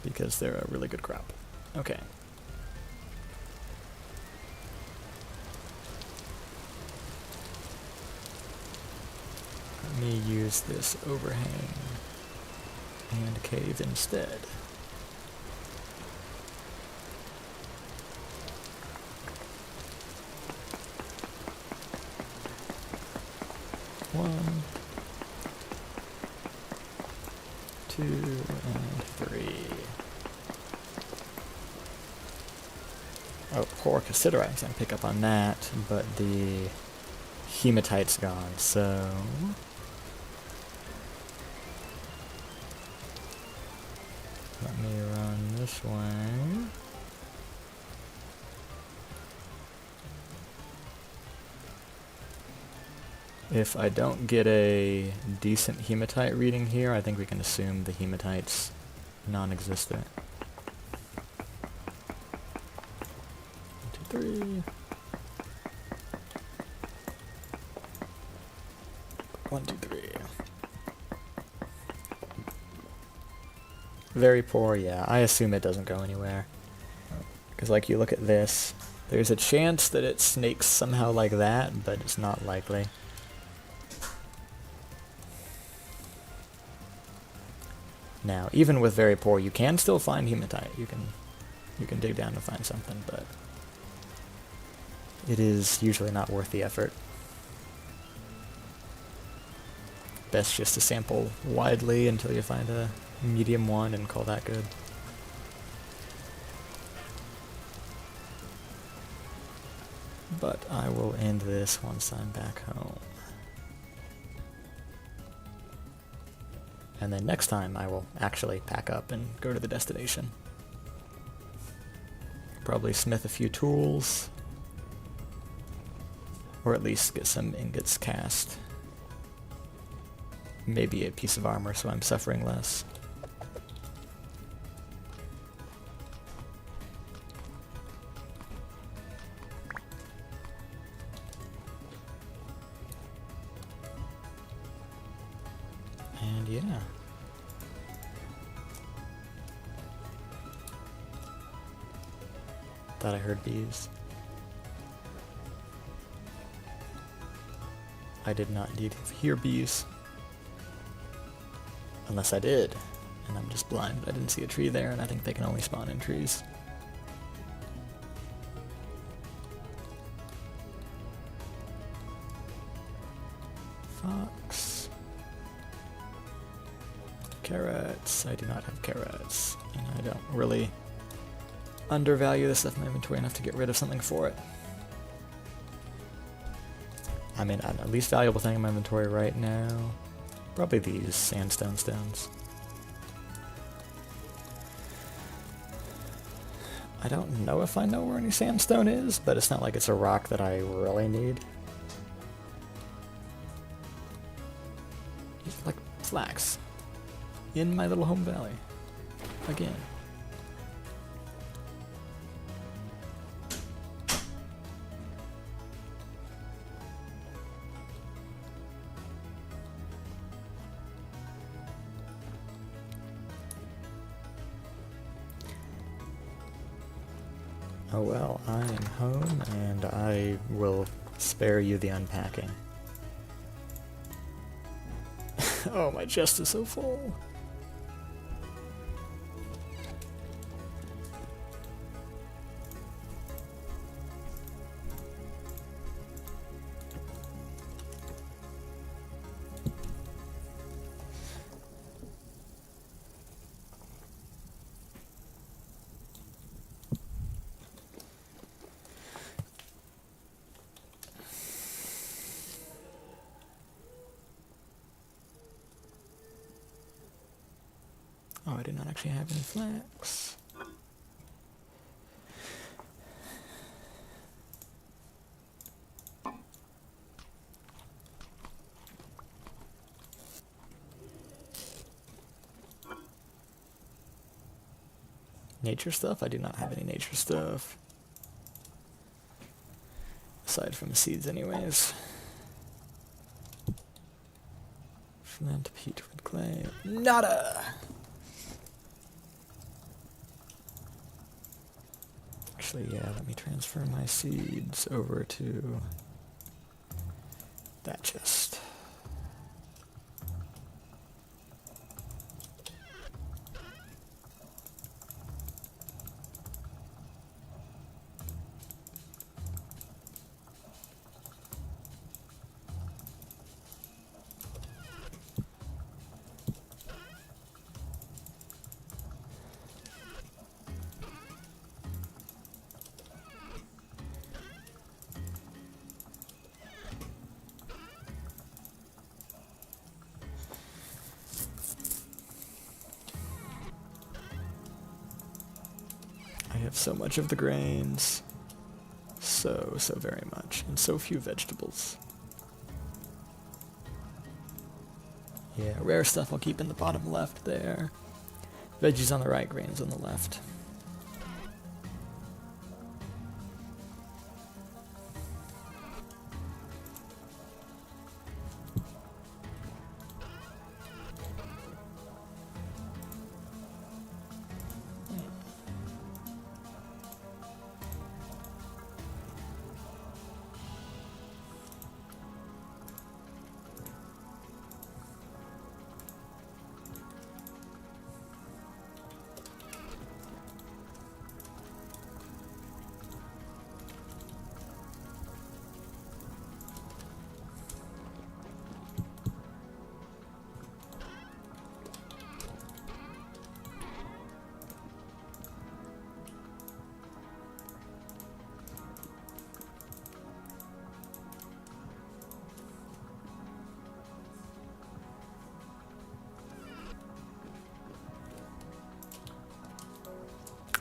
Because they're a really good crop. Okay. Let me use this overhang and cave instead. One, two, and three. Oh, poor Cassiterites, I can pick up on that, but the hematite's gone, so... Let me run this way. If I don't get a decent hematite reading here, I think we can assume the hematite's non-existent. 1, 2, 3. 1, 2, 3. Very poor, yeah. I assume it doesn't go anywhere. Because, like, you look at this, there's a chance that it snakes somehow like that, but it's not likely. Now, even with very poor, you can still find hematite. You can dig down to find something, but it is usually not worth the effort. Best just to sample widely until you find a medium one and call that good. But I will end this once I'm back home. And then next time I will actually pack up and go to the destination. Probably smith a few tools, or at least get some ingots cast. Maybe a piece of armor so I'm suffering less. And yeah. Thought I heard bees. I did not indeed hear bees. Unless I did, and I'm just blind. I didn't see a tree there, and I think they can only spawn in trees. Fox. Carrots. I do not have carrots, and I don't really undervalue this stuff in my inventory enough to get rid of something for it. I mean, the least valuable thing in my inventory right now, probably these sandstone stones. I don't know if I know where any sandstone is, but it's not like it's a rock that I really need. It's like flax in my little home valley. Again. Oh well, I am home, and I will spare you the unpacking. Oh, my chest is so full. Oh, I did not actually have any flax. nature stuff? I do not have any nature stuff. Aside from seeds anyways. Flint, peat, red clay. Nada! Actually, yeah, let me transfer my seeds over to that chest. I have so much of the grains. So very much. And so few vegetables. Yeah, rare stuff I'll keep in the bottom left there. Veggies on the right, grains on the left.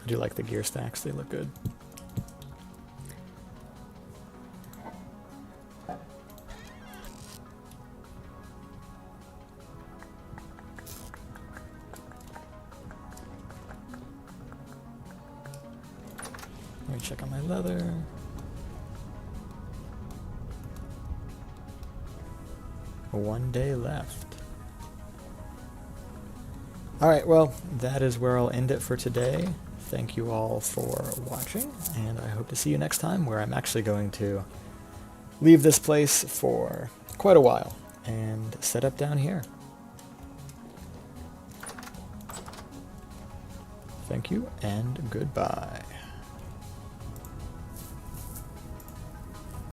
I do like the gear stacks, they look good. Let me check on my leather. One day left. Alright, well, that is where I'll end it for today. Thank you all for watching, and I hope to see you next time, where I'm actually going to leave this place for quite a while and set up down here. Thank you, and goodbye.